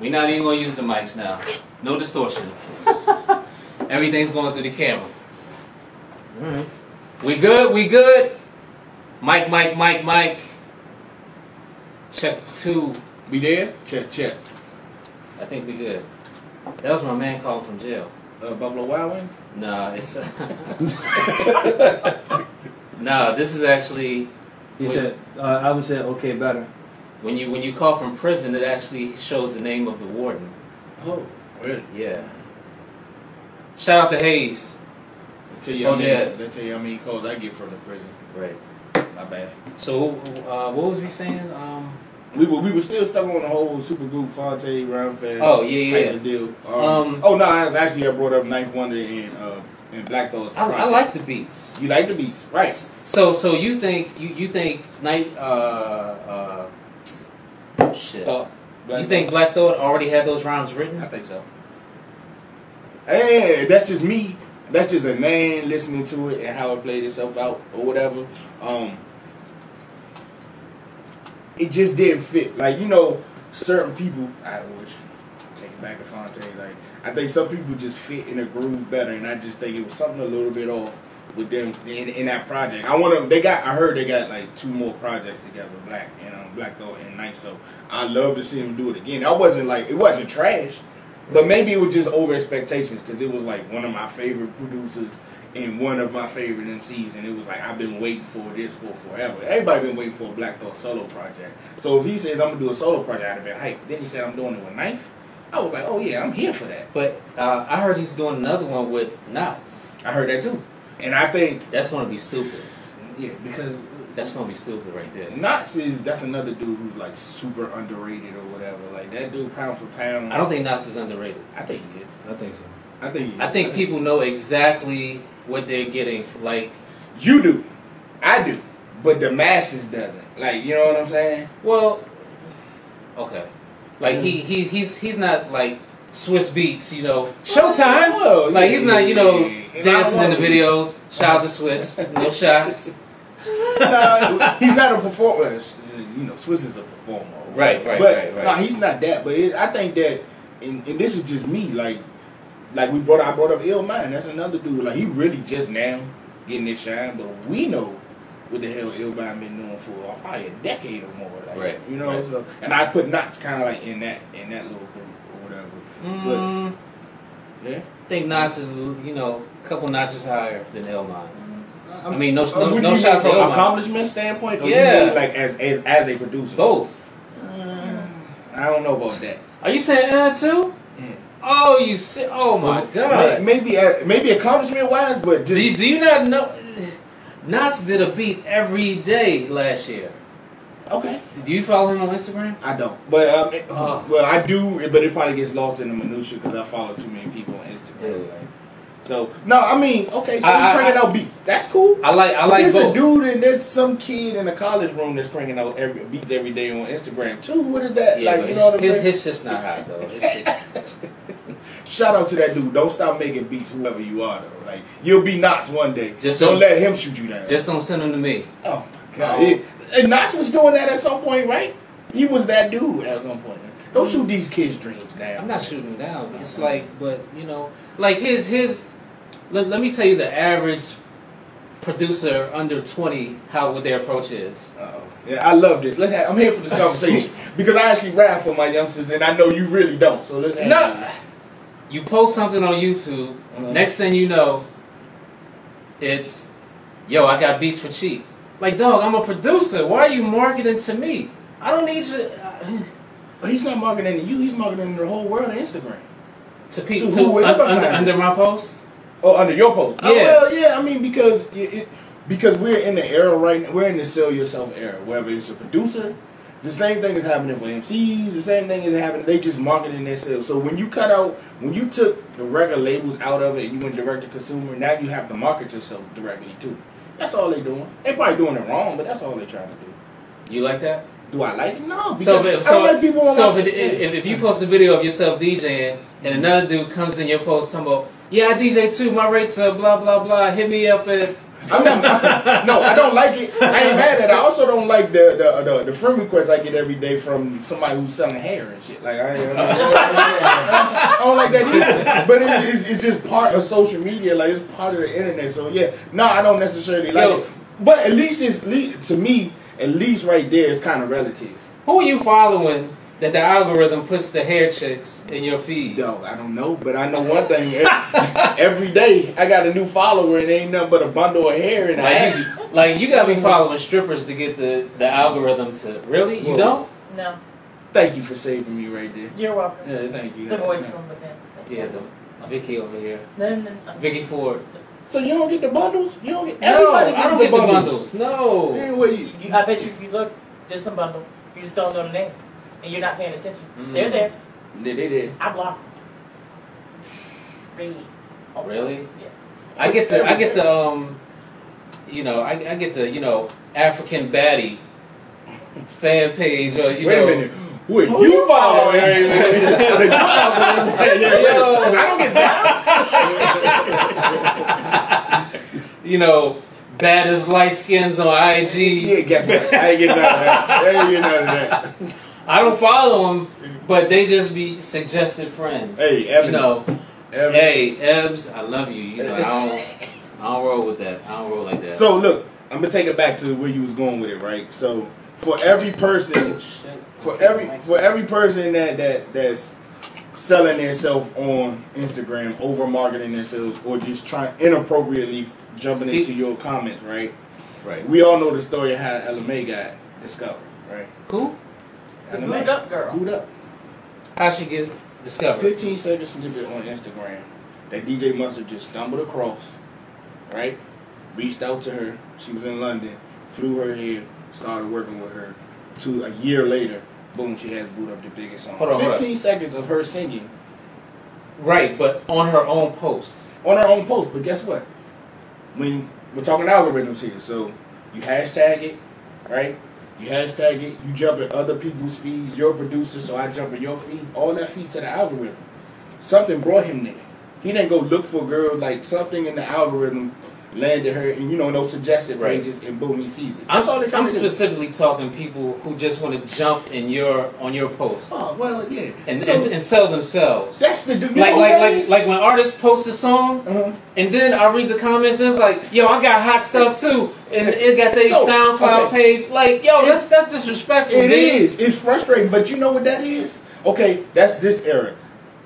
We're not even gonna use the mics now. No distortion. Everything's going through the camera. Alright. We good? We good? Mic. Check 2. We there? Check. I think we good. That was my man calling from jail. Buffalo Wild Wings? Nah, it's nah, this is actually He said, I would say, okay, better. when you call from prison, it actually shows the name of the warden. Oh, really? Yeah. Shout out to Hayes. They tell you how many calls I get from the prison. Right. My bad. So what was we saying? We were still stuck on the whole super group Fonte round fast. Oh yeah. Type of deal. Oh no, I brought up Ninth Wonder and Black Thoughts. I like the beats. You like the beats, right? So you think Night shit. You think Black Thought already had those rhymes written? I think so. And that's just me. That's just a man listening to it and how it played itself out or whatever. It just didn't fit. Like, you know, certain people, I wish, take it back to Fonte, like, I think some people just fit in a groove better, and I just think it was something a little bit off with them in that project. I heard they got like 2 more projects together, Black Thought and Night, so I'd love to see them do it again. It wasn't trash, but maybe it was just over expectations, because it was like one of my favorite producers and one of my favorite MCs, and it was like, I've been waiting for this for forever. Everybody been waiting for a Black Thought solo project. So if he says I'm gonna do a solo project, I'd have been hyped. Then he said I'm doing it with Knife. I was like, oh yeah, I'm here for that. But I heard he's doing another one with Knots. I heard that too, and I think that's gonna be stupid. Yeah, because that's gonna be stupid right there. Knots that's another dude who's like super underrated or whatever. Like that dude, pound for pound. I don't think Knots is underrated. I think he is. I think so. I think people know exactly what they're getting. Like you do, I do, but the masses doesn't. Like, you know what I'm saying? Well, okay. Like he's not like Swiss Beats, you know, Showtime. Well, like he's not, you know, yeah. dancing in the videos. Shout out to Swiss, no shots. No, he's not a performer. You know, Swiss is a performer. Right. No, he's not that. But I think that, and this is just me. Like I brought up Ill Mind. That's another dude. Like, he really just now getting his shine. But we know what the hell Ill Mind been doing for probably a decade or more. Like, right. You know. Right. So, and I put Knots kind of like in that little group or whatever. But yeah, I think Knots is, you know, a couple notches higher than Ill Mind. I mean, no shots from an accomplishment standpoint. Or yeah. You mean like as a producer. Both. I don't know about that. Are you saying that too? Yeah. Oh, you see? Oh my God! Maybe accomplishment wise, but just do you not know? Knots did a beat every day last year. Okay. Do you follow him on Instagram? I don't, but well, I do, but it probably gets lost in the minutia because I follow too many people on Instagram. Dude. So no, I mean, okay, so you cranking out beats. That's cool. I like there's both. a dude and there's some kid in a college room that's cranking out beats every day on Instagram too. What is that? Yeah, like, you know what I'm saying? His shit's not hot though. Shout out to that dude. Don't stop making beats, whoever you are though. Like, you'll be Knots one day. Just don't let him shoot you down. Just don't send him to me. Oh my God. And Knots was doing that at some point, right? He was that dude at some point. Don't shoot these kids' dreams down. I'm not shooting down. It's like, but you know, like his. Let me tell you the average producer under 20 what their approach is. Yeah, I love this. I'm here for this conversation because I actually rap for my youngsters, and I know you really don't. So let's. You post something on YouTube. Next thing you know, it's, yo, I got beats for cheap. Like, dog, I'm a producer. Why are you marketing to me? I don't need you. He's not marketing to you. He's marketing to the whole world on Instagram. To people under my post. Oh, under your post. Yeah. Oh, well, yeah. I mean, because we're in the era right now. We're in the sell yourself era. Whether it's a producer, the same thing is happening for MCs. The same thing is happening. They just marketing themselves. So when you took the record labels out of it, and you went direct to consumer. Now you have to market yourself directly too. That's all they're doing. They're probably doing it wrong, but that's all they're trying to do. You like that? Do I like it? No. So if you post a video of yourself DJing and another dude comes in your post talking about, yeah, I DJ too, my rates are blah blah blah, hit me up at I'm not. No, I don't like it. I ain't mad at it. I also don't like the friend requests I get every day from somebody who's selling hair and shit. Like I don't like that either. But it's just part of social media. Like it's part of the internet. So yeah, no, I don't necessarily like it. But at least to me, at least right there, it's kind of relative. Who are you following that the algorithm puts the hair chicks in your feed? Yo, I don't know, but I know one thing. Every day I got a new follower and it ain't nothing but a bundle of hair in the Like you gotta be following strippers to get the algorithm to really? You don't? No. Thank you for saving me right there. You're welcome. Yeah, thank you. The voice from within. Yeah, Vicky over here. No. Vicky Ford. So you don't get the bundles? You don't get No, everybody I gets don't the get the bundles. bundles. No. Hey, what I bet you if you look, there's some bundles. You just don't know the name. And you're not paying attention. They're there. They did. I block them. Really? Yeah. I get the I get the African baddie fan page or Wait a minute. Who are you following? I don't get that. Baddest light skins on IG. Yeah, guess what? I ain't getting none of that. I don't follow them, but they just be suggested friends. Hey, Evan. Hey, Ebbs, I love you. I don't roll with that. I don't roll like that. So look, I'm gonna take it back to where you was going with it, right? So for every person, for every person that's selling themselves on Instagram, over marketing themselves, or just trying inappropriately jumping into your comments, right? Right. We all know the story of how LMA got discovered, right? Who? The booed up girl. Booed up. How'd she get discovered? 15-second snippet on Instagram that DJ Mustard just stumbled across, right? Reached out to her. She was in London, flew her here, started working with her. A year later, boom, she has booed up the biggest song. 15 seconds of her singing. Right, but on her own post. On her own post, but guess what? When we're talking algorithms here, so you hashtag it, right? You hashtag it, you jump in other people's feeds, you're a producer, so I jump in your feed, all that feeds to the algorithm. Something brought him there. He didn't go look for a girl, like something in the algorithm landed her, and those suggested pages, and boom, he sees it. I'm specifically talking people who just want to jump on your post. Oh well, yeah, and sell themselves. That's the like when artists post a song, and then I read the comments and it's like, yo, I got hot stuff too, and it got their SoundCloud page. Like, yo, that's disrespectful. It is. It's frustrating, but you know what that is? Okay, that's this era.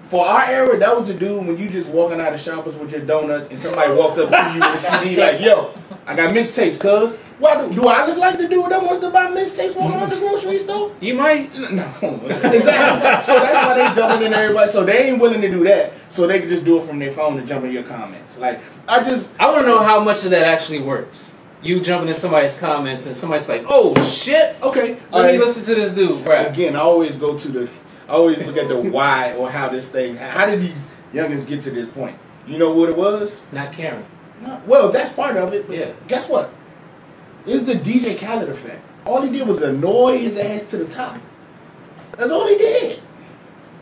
For our era, that was a dude when you just walking out of Shoppers with your donuts and somebody walks up to you with a CD like, yo, I got mixtapes, cuz. Why do I look like the dude that wants to buy mixtapes walking out the grocery store? You might. No. Exactly. So that's why they jumping in everybody. So they ain't willing to do that. So they can just do it from their phone and jump in your comments. Like, I want to know how much of that actually works. You jumping in somebody's comments and somebody's like, oh, shit. Okay. Let me listen to this dude. Right. Again, I always look at the why or how did these youngins get to this point? You know what it was? Not caring. Well, that's part of it. But yeah. Guess what? It's the DJ Khaled effect. All he did was annoy his ass to the top. That's all he did.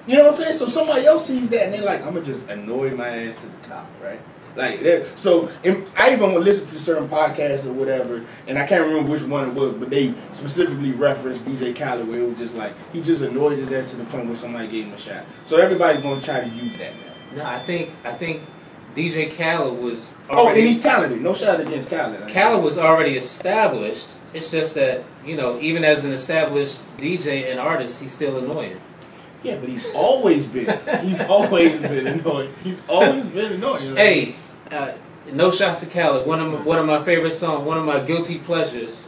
You know what I'm saying? So somebody else sees that and they're like, I'm going to just annoy my ass to the top, right? Like that. So I even listen to certain podcasts or whatever, and I can't remember which one it was, but they specifically referenced DJ Khaled, where it was just like he just annoyed his ass to the point where somebody gave him a shot. So everybody's gonna try to use that now. No, I think DJ Khaled was and he's talented. No shot against Khaled. Khaled was already established. It's just that even as an established DJ and artist, he's still annoying. Yeah, but he's always been. He's always been annoying. He's always been annoying. Hey. No shots to Khaled. One of my favorite songs, one of my guilty pleasures,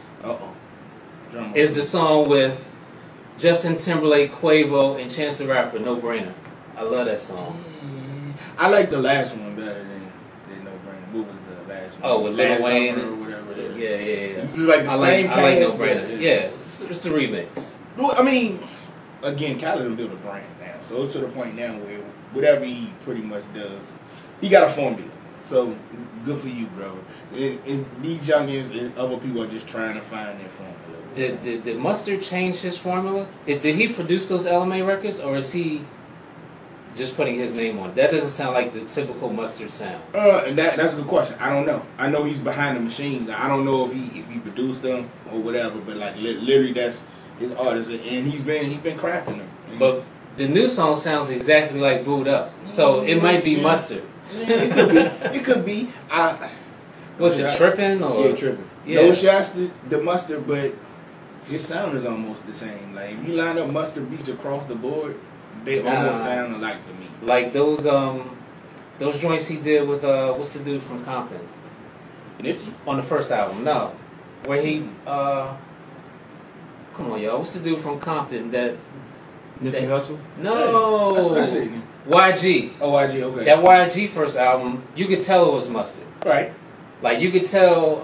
is the song with Justin Timberlake, Quavo, and Chance the Rapper, No Brainer. I love that song. I like the last one better than No Brainer. What was the last one? Oh, with Lil Wayne or whatever. Yeah. It's like the same cast. I like No Brainer. Yeah, it's the remix. I mean, again, Khaled built a brand now, so it's to the point now where whatever he pretty much does, he got a formula. So, good for you, bro. These youngins and other people are just trying to find their formula. Did Mustard change his formula? Did he produce those LMA records, or is he just putting his name on it? That doesn't sound like the typical Mustard sound. And that's a good question. I don't know. I know he's behind the machine. I don't know if he produced them or whatever, but like literally that's his artist, and he's been crafting them. But the new song sounds exactly like Booed Up, so it might be Mustard. Yeah, it could be. It could be. Was it Tripping or? Yeah, Tripping. Yeah. No shots to the Mustard, but his sound is almost the same. Like if you line up Mustard beats across the board, they almost sound alike to me. Like those joints he did with what's the dude from Compton? Nipsey? On the first album, no. Where he come on, y'all. What's the dude from Compton that Nipsey Hussle? No. That's what I said. YG. Oh, YG, okay. That YG first album, you could tell it was Mustard. Right. Like you could tell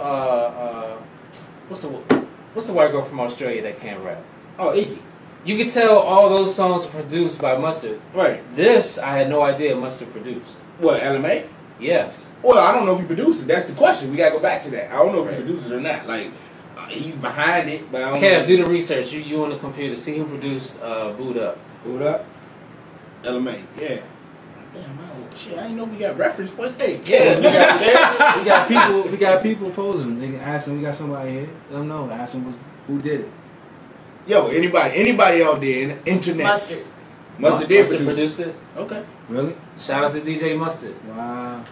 what's the white girl from Australia that can't rap? Oh, Iggy. You could tell all those songs were produced by Mustard. Right. This I had no idea Mustard produced. What, LMA? Yes. Well, I don't know if he produced it. That's the question. We gotta go back to that. I don't know if he produced it or not. Like, he's behind it, but I don't know. Kev, do the research. You on the computer. See who produced Boot Up. Boot Up? LMA, yeah. Damn, shit, I didn't know we got reference points. Hey, Yeah, yeah, we got people posing. They can ask them. We got somebody here. Let them know. Ask them who did it. Yo, anybody out there in the internet? Mustard did produced it. Okay. Really? Shout out to DJ Mustard. Wow.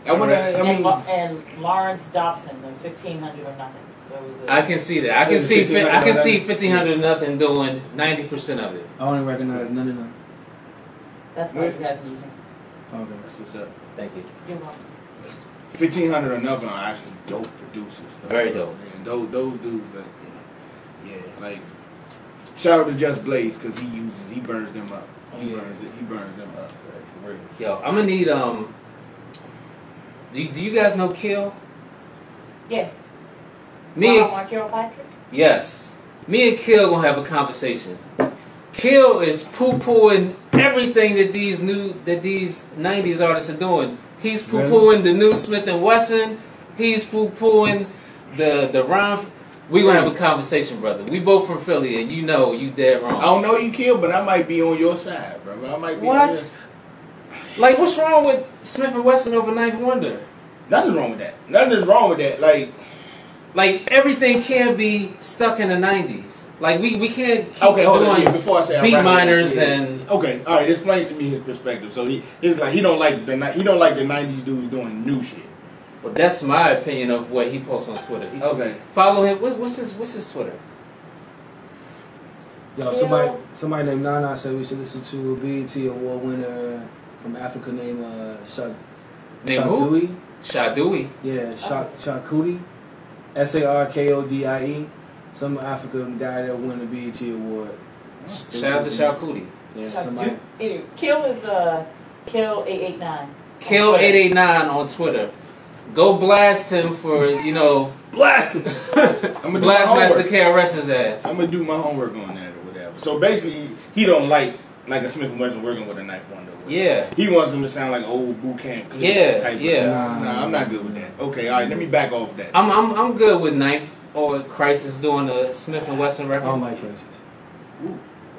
And Lawrence Dobson, the 1500 or nothing. So it was I can see that. I can see 1500 nothing doing 90% of it. I don't even recognize none of them. That's why you have me here. Okay. That's what's up. Thank you. You're welcome. 1500 or nothing are actually dope producers. Though. Very dope. And those dudes are, yeah, like, shout out to Just Blaze because he burns them up. He burns them up. Right, for real. Yo, I'm gonna need do you guys know Kill? Yeah. Me and Mark Patrick? Yes. Me and Kill gonna have a conversation. Kill is poo-pooing everything that these 90s artists are doing. He's poo-pooing the new Smith & Wesson. He's poo-pooing the rhyme. We gonna have a conversation, brother. We both from Philly, and you know you dead wrong. I don't know you Kill, but I might be on your side, bro. I might be What? Like, what's wrong with Smith & Wesson over Ninth Wonder? Nothing's wrong with that. Nothing's wrong with that. Like everything can't be stuck in the 90s. Like we can't keep okay, hold doing on. Before I say beat miners and okay, all right. Explain to me his perspective. So he's like he don't like the 90s dudes doing new shit. well, that's my opinion of what he posts on Twitter. Okay, Follow him. What's his Twitter? Yo, somebody named Nana said we should listen to a BET Award winner from Africa named Shadui. Shadui. Yeah, Shakudi. Sarkodie. Some African guy that won the BET Award. Shout out to Shakudi. Yeah, somebody. Anyway, Kill is Kill 889. Kill 889 on Twitter. Go blast him for blast him. I'm gonna blast do my Master homework. KRS's ass. I'm gonna do my homework on that or whatever. So basically, he don't like a Smith & Wesson working with a Ninth Wonder. Yeah. He wants them to sound like old boot camp. Type Yeah. Nah, I'm not good with that. Okay, all right. Let me back off that. I'm good with Ninth or Crisis doing the Smith & Wesson record. I don't like Crisis.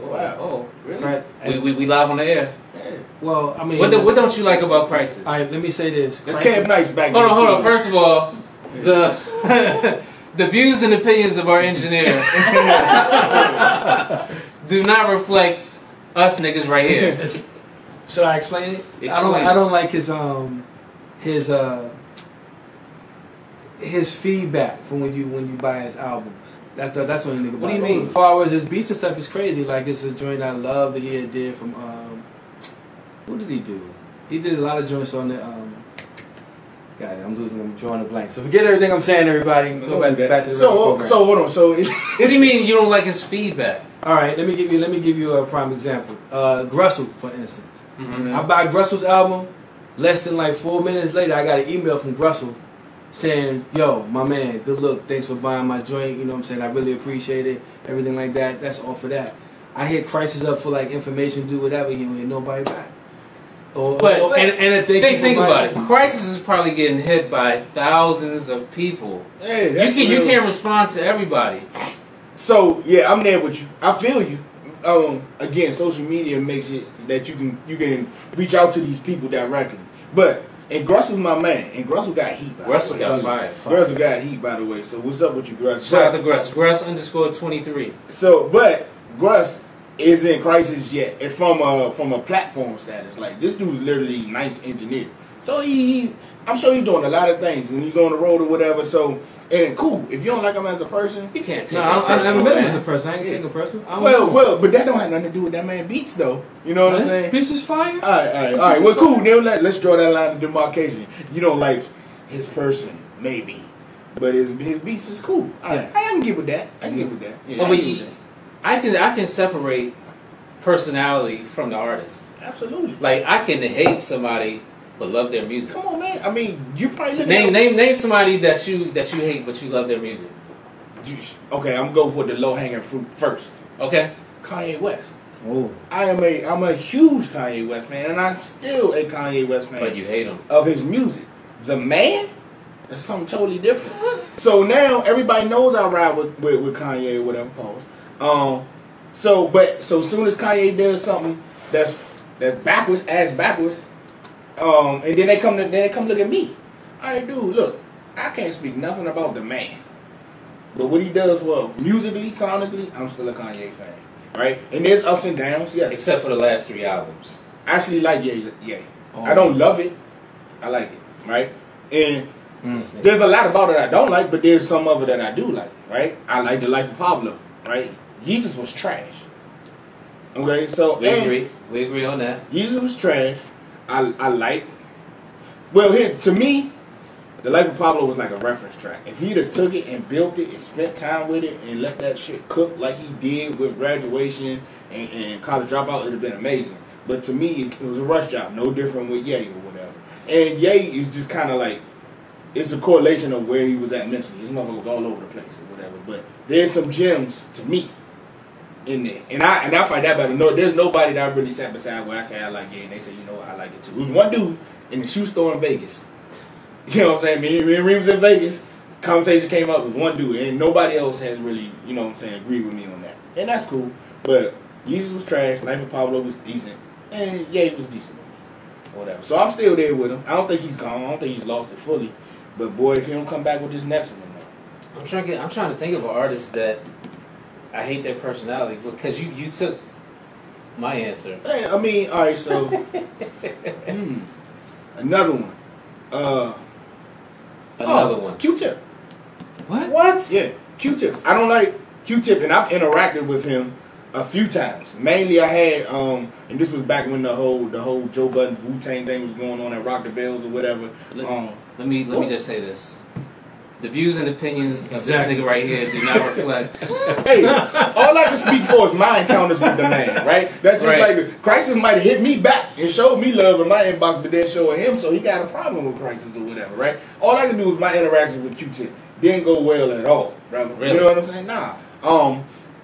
Wow. Oh, Really? Right. we live on the air. Yeah. Well, I mean, What don't you like about Crisis? all right, let me say this. Let's Cab Nice back. Hold then, on. too. First of all, the the views and opinions of our engineer do not reflect us niggas right here. Should I explain it? Explain. I don't like his feedback from when you buy his albums. That's the only nigga. What do you mean? As far as his beats and stuff is crazy. Like it's a joint I love that he did from what did he do? He did a lot of joints on the I'm drawing a blank. So forget everything I'm saying, everybody. Go back to the program. So hold on. So What do you mean you don't like his feedback? All right, let me give you a prime example. Grussel, for instance. Mm-hmm. I buy Grussel's album. Less than like 4 minutes later, I got an email from Grussel saying, "Yo, my man, good look. Thanks for buying my joint. You know what I'm saying? I really appreciate it. Everything like that. That's all for that." I hit Crisis up for like information, do whatever. He don't hit nobody back. Think about it. Crisis is probably getting hit by thousands of people. Hey, you can't respond to everybody. So yeah, I'm there with you. I feel you. again, social media makes it that you can reach out to these people directly. But and Gruss was my man, and Gruss got heat. Russell got fired. Gruss got heat, by the way. So what's up with you, Gruss? Shout out to Gruss. Gruss_23. So, but Gruss is in crisis yet, and from a platform status. Like this dude's literally nice engineer. So I'm sure he's doing a lot of things, and he's on the road or whatever. So. And cool, if you don't like him as a person, you can't take I never met him as a person. I ain't take a person. Well, but that don't have nothing to do with that man beats though. You know what I'm saying? Beats is fire. All right. Well, cool. Then let's draw that line of demarcation. You don't like his person, maybe, but his beats is cool. All right, I can get with that. Yeah, I can separate personality from the artist. Absolutely. Like I can hate somebody but love their music. Come on, man. I mean, you probably name somebody that you hate but you love their music. Okay, I'm gonna go for the low hanging fruit first. Okay. Kanye West. Oh. I'm a huge Kanye West fan, and I'm still a Kanye West fan. But you hate him. Of his music. The man, that's something totally different. So now everybody knows I ride with Kanye or whatever. Pause. So soon as Kanye does something that's backwards, and then they come look at me. All right, dude, look, I can't speak nothing about the man, but what he does for musically, sonically, I'm still a Kanye fan, right? And there's ups and downs, yes. Except for the last 3 albums. I actually like Ye. I don't love it. I like it, right? And there's a lot about it I don't like, but there's some of it that I do like, right? I like The Life of Pablo, right? Jesus was trash. Okay, so we agree on that. Jesus was trash. I like. Well, here to me, The Life of Pablo was like a reference track. If he'd have took it and built it and spent time with it and let that shit cook like he did with Graduation and College Dropout, it'd have been amazing. But to me, it was a rush job, no different with Ye or whatever. And Ye is just kind of like, it's a correlation of where he was at mentally. His motherfucker was all over the place or whatever. But there's some gems to me in there, and I find that better. No, there's nobody that I really sat beside where I say I like Ye, and they say, you know what, I like it too. There was one dude in the shoe store in Vegas. You know what I'm saying? Me and Reem was in Vegas. Conversation came up with one dude, and nobody else has really, you know what I'm saying, agreed with me on that, and that's cool. But Jesus was trash. Life of Pablo was decent, and Ye was decent. Whatever. So I'm still there with him. I don't think he's gone. I don't think he's lost it fully. But boy, if he don't come back with this next one, I'm trying to think of an artist that I hate their personality, because you took my answer. Hey, I mean, all right, so another one. Another one. Q-Tip. What? Yeah, Q-Tip. I don't like Q-Tip, and I've interacted with him a few times. Mainly, I had, and this was back when the whole Joe Budden Wu-Tang thing was going on at Rock the Bells or whatever. Let me just say this. The views and opinions of this nigga right here do not reflect. Hey, all I can speak for is my encounters with the man, right? That's just like Crisis might have hit me back and showed me love in my inbox, but then showing him, so he got a problem with Crisis or whatever, right? All I can do is my interactions with Q-Tip didn't go well at all, brother. Really? You know what I'm saying? Nah.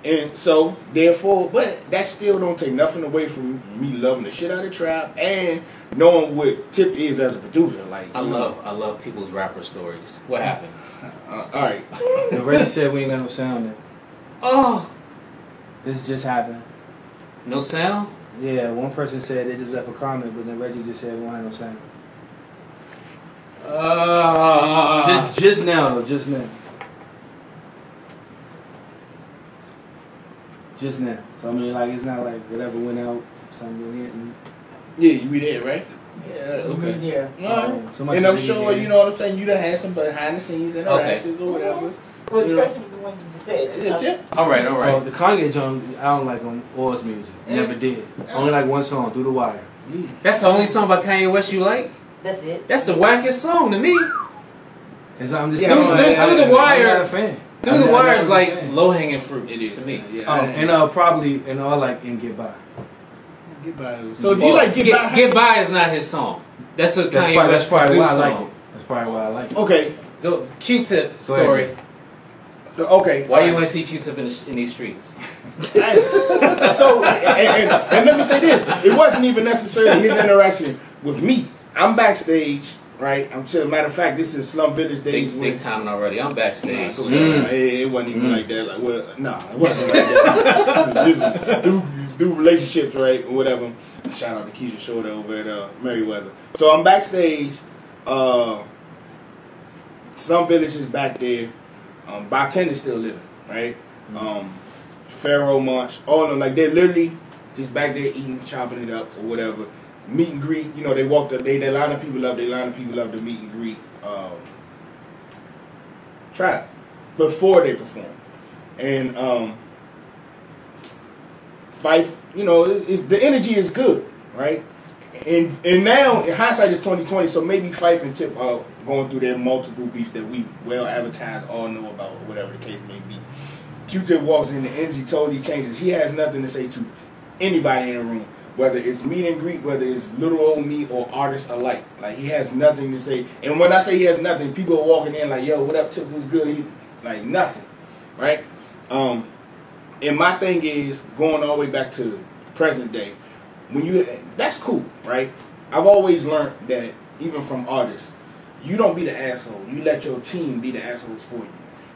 And so, therefore, but that still don't take nothing away from me loving the shit out of trap and knowing what Tip is as a producer. Like I love people's rapper stories. What happened? All right. Reggie said we ain't got no sound there. Oh, this just happened. No sound? Yeah, one person said they just left a comment, but then Reggie just said we don't have no sound. Just now though, just now. Just now. So I mean, like, it's not like whatever went out, something hit. Yeah, you be there, right? Yeah, okay. Yeah. And I'm sure, you know what I'm saying, you done had some behind the scenes interactions or whatever. Well, especially with the one you just said. Yeah. All right. Well, the Kanye joint, I don't like him or his music. Never did. Only like one song, Through the Wire. That's the only song by Kanye West you like? That's it. That's the wackest song to me. I'm just Through the Wire. I'm not a fan. Through the Wire is like low hanging fruit. It is to me. Yeah. Oh, and probably all like in Get By. Get By. So if you like Get By is not his song. That's a Kanye West. That's probably why I like song. it. That's probably why I like it. Okay. Go Q-Tip story. Okay. Why you want to see Q-Tip in these streets? So and let me say this: it wasn't even necessarily his interaction with me. I'm backstage right? I'm chilling. Matter of fact, this is Slum Village days. Big timing already. I'm backstage. It wasn't even like that. Like, well, nah, it wasn't like that. This is through relationships, right, or whatever. Shout out to Keisha Shorter over at Merriweather. So I'm backstage. Slum Village is back there. Bartender's still living, right? Pharaoh Munch, all of them, like they're literally just back there eating, chopping it up or whatever. Meet and greet, you know, they walk up, they line the people up, to meet and greet. Trap before they perform. And Fife, you know, the energy is good, right? And now, in hindsight, it's 2020, so maybe Fife and Tip are going through their multiple beefs that we well advertised, all know about, or whatever the case may be. Q-Tip walks in, the energy totally changes. He has nothing to say to anybody in the room, whether it's meet and greet, whether it's little old me or artists alike. Like, he has nothing to say. And when I say he has nothing, people are walking in like, yo, what up, Tip, what's good? Like, nothing, right? And my thing is, going all the way back to present day, that's cool, right? I've always learned that, even from artists, you don't be the asshole. You let your team be the assholes for you.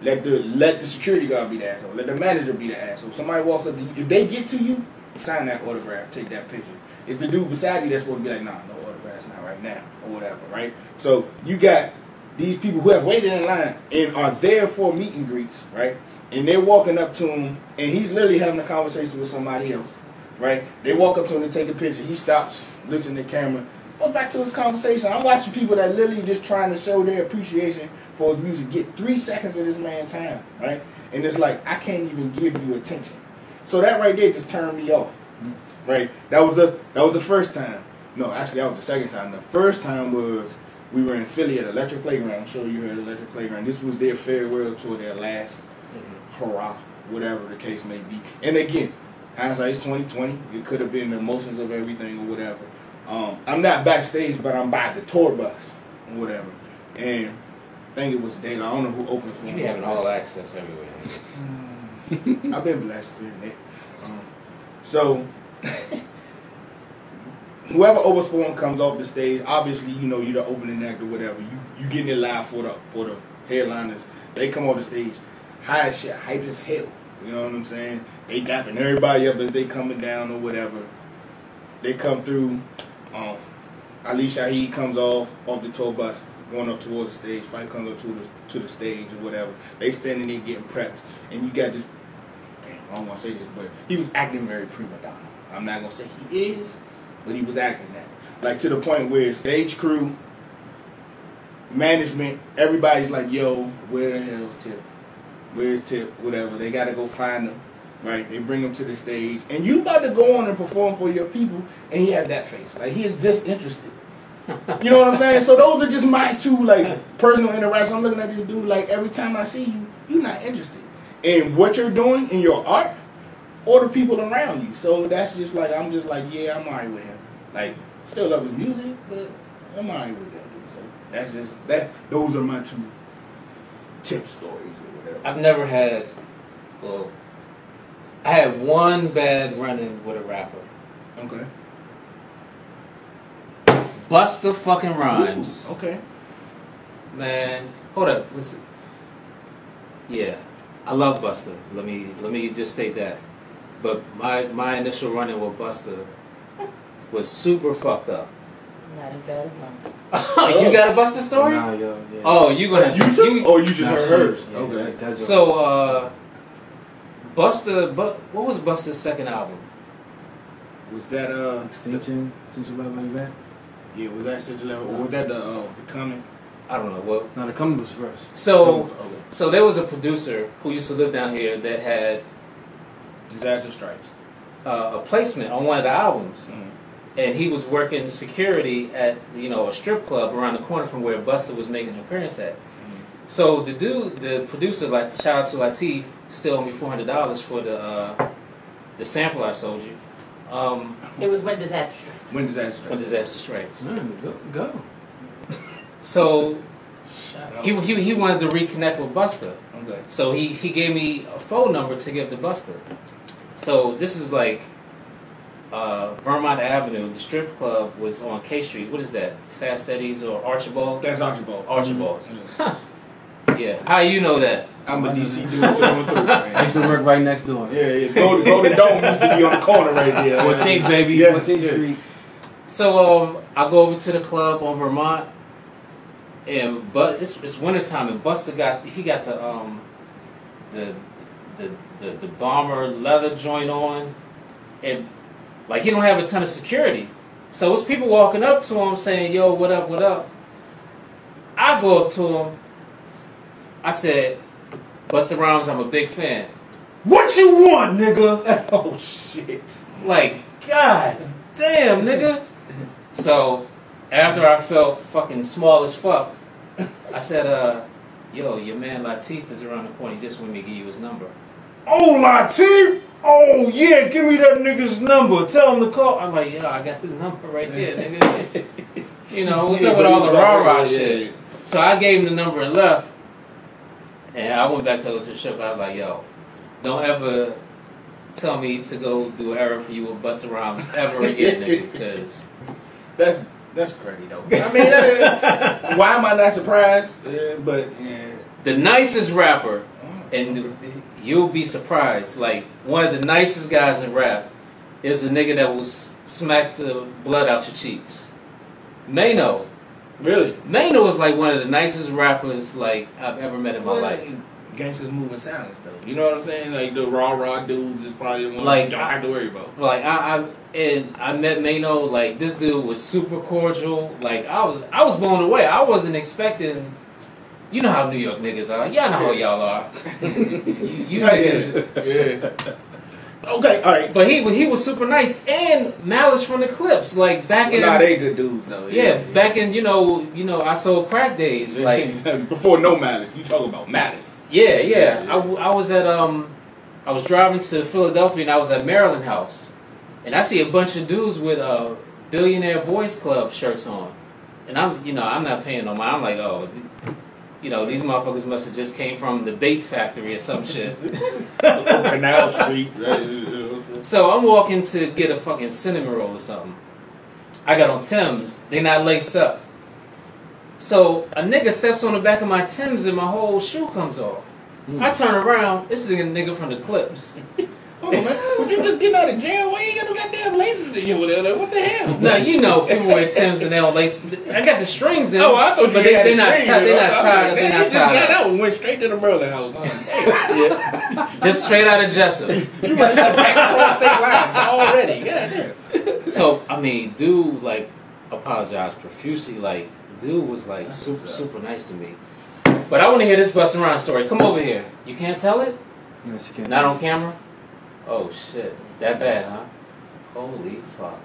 Let the security guard be the asshole. Let the manager be the asshole. Somebody walks up to you. If they get to you, sign that autograph. Take that picture. It's the dude beside you that's supposed to be like, nah, no autographs, not right now, or whatever, right? So you got these people who have waited in line and are there for meet and greets, right? And they're walking up to him, and he's literally having a conversation with somebody else, right? They walk up to him to take a picture. He stops, looks in the camera, goes back to his conversation. I'm watching people that literally just trying to show their appreciation for his music, get 3 seconds of this man's time, right? And it's like, I can't even give you attention. So that right there just turned me off, right? That was the first time. No, actually, that was the second time. The first time was we were in Philly at Electric Playground. I'm sure you heard Electric Playground. This was their farewell tour, their last hurrah, whatever the case may be. And again, hindsight is 2020. It could have been the emotions of everything or whatever. I'm not backstage, but I'm by the tour bus or whatever. And I think it was daylight. I don't know who opened for me. You be having all access everywhere. I've been blessed with it. So, whoever opens for him comes off the stage. Obviously, you know, you're the opening act or whatever. You getting it live for the headliners. They come off the stage, high as shit, hype as hell. You know what I'm saying? They dapping everybody up as they coming down or whatever. They come through. Ali Shaheed comes off the tour bus, going up towards the stage. Fight comes up to the stage or whatever. They standing there getting prepped, and you got this. I don't want to say this, but he was acting very prima donna. I'm not gonna say he is, but he was acting that. Like, to the point where stage crew, management, everybody's like, yo, where the hell's Tip? Where's Tip? Whatever. They gotta go find him. Right? They bring him to the stage, and you about to go on and perform for your people, and he has that face. Like, he is disinterested. You know what I'm saying? So those are just my two, like, personal interactions. I'm looking at this dude, like, every time I see you, you're not interested in what you're doing in your art or the people around you. So that's just like, I'm just like, yeah, I'm alright with him. Like, still love his music, but I'm alright with that dude. So that's just that. Those are my two Tip stories or whatever. I've never had, well, I had one bad run-in with a rapper. Okay. Busta fucking Rhymes. Ooh, okay. Man, hold up. Yeah, I love Busta. Let me just state that. But my initial run-in with Busta was super fucked up. Not as bad as mine. You got a Busta story? Nah, yo, yeah. Oh, you gonna YouTube? Or you just heard hers? Yeah, Okay. that's So, Busta, what was Busta's second album? Was that Extinction, since you love like that? Yeah, was that such a level, or was that the Coming? I don't know. Well, No, the Coming was first. So there was a producer who used to live down here that had Disaster Strikes. A placement on one of the albums, and he was working security at a strip club around the corner from where Busta was making an appearance at. So the producer, like, shout out to Latif, still owe me $400 for the sample I sold you. It was When Disaster Strikes. When Disaster Strikes. When Disaster Strikes. Man, go. So he wanted to reconnect with Busta. Okay. So he gave me a phone number to give to Busta. So this is like Vermont Avenue, the strip club was on K Street. What is that? Fast Eddie's or Archibald's? That's Archibald. Archibald's. Mm-hmm. Yeah. How you know that? I'm a DC dude through and through, man. I used to work right next door. Yeah. Golden Dome used to be on the corner right there. 14th, baby. Yeah, 14th yeah. Street. So I go over to the club on Vermont, but it's wintertime, and Buster got the bomber leather joint on, and like he don't have a ton of security, so it's people walking up to him saying, "Yo, what up, what up?" I go up to him. I said, "Busta Rhymes, I'm a big fan. What you want, nigga?" Oh shit! Like, God damn, nigga. So after I felt fucking small as fuck, I said, "Yo, your man Latif is around the corner. He just wanted me to give you his number." "Oh, Latif? Oh, yeah, give me that nigga's number. Tell him to call." I'm like, "Yo, I got his number right there, nigga." You know, what's up with all the rah-rah shit? So I gave him the number and left. And I went back to the ship. I was like, "Yo, don't ever tell me to go do an errand for you with Busta Rhymes ever again, nigga, because..." That's crazy though. I mean, why am I not surprised? But yeah. The nicest rapper, and you'll be surprised, like one of the nicest guys in rap is a nigga that will smack the blood out your cheeks. Mano. Really? Mano is like one of the nicest rappers like I've ever met in my life. Gangsters move in silence though. You know what I'm saying? Like the raw dudes is probably the one like, you don't have to worry about. Like I met Mano. Like this dude was super cordial. Like I was blown away. I wasn't expecting. You know how New York niggas are. Y'all know how y'all are. you niggas. Yeah. Okay, all right. But he was super nice, and Malice from the Clips. Like back in. Nah, they good dudes though. Yeah, back in you know I sold crack days. Like before no Malice. You talking about Malice? Yeah. I was at I was driving to Philadelphia and I was at Maryland House, and I see a bunch of dudes with Billionaire Boys Club shirts on, and I'm not paying no mind. I'm like, oh, these motherfuckers must have just came from the bait factory or some shit. Canal Street. Right? So I'm walking to get a fucking cinnamon roll or something. I got on Timbs. They not laced up. So a nigga steps on the back of my Timbs and my whole shoe comes off. I turn around. This is a nigga from the Clips. Hold on, man. Were you just getting out of jail? Why you got no goddamn laces in you? Like, what the hell? Now you know people wear Timbs and they don't lace. I got the strings in. Oh, I thought you but had they're not strings. tied. They're not tied. Like, They're not you just tied. got out and went straight to the Merlin house. Huh? Yeah, just straight out of Jessup. You must have back across state lines already. Yeah. So I mean, dude, like apologized profusely. Like, dude was like super nice to me. But I want to hear this Busta Rhymes story. Come over here. You can't tell it? Yes, you can. Not on camera? Oh shit. That bad, huh? Holy fuck.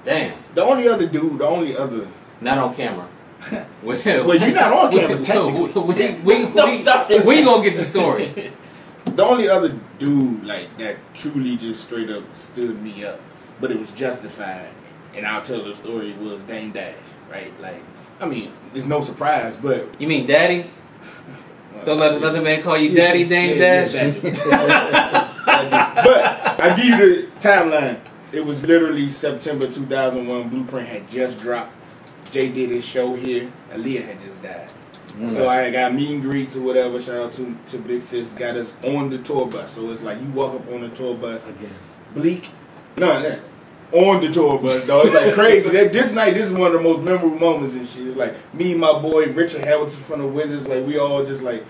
Damn. The only other. Not on camera. Well, you're not on camera, technically. We gonna get the story. The only other dude like that truly just straight up stood me up, but it was justified, and I'll tell the story, was Dame Dash, right? Like, I mean, it's no surprise, but you mean Daddy? Don't let another man call you Daddy, Dame Dash. But I give you the timeline. It was literally September 2001. Blueprint had just dropped. Jay did his show here. Aaliyah had just died. So I got meet and greets or whatever. Shout out to Big Sis. Got us on the tour bus. So it's like you walk up on the tour bus again. Bleak. No. On the tour bus, dog. It's like crazy. This night, this is one of the most memorable moments and shit. It's like me and my boy Richard Hamilton from the Wizards. Like we all just like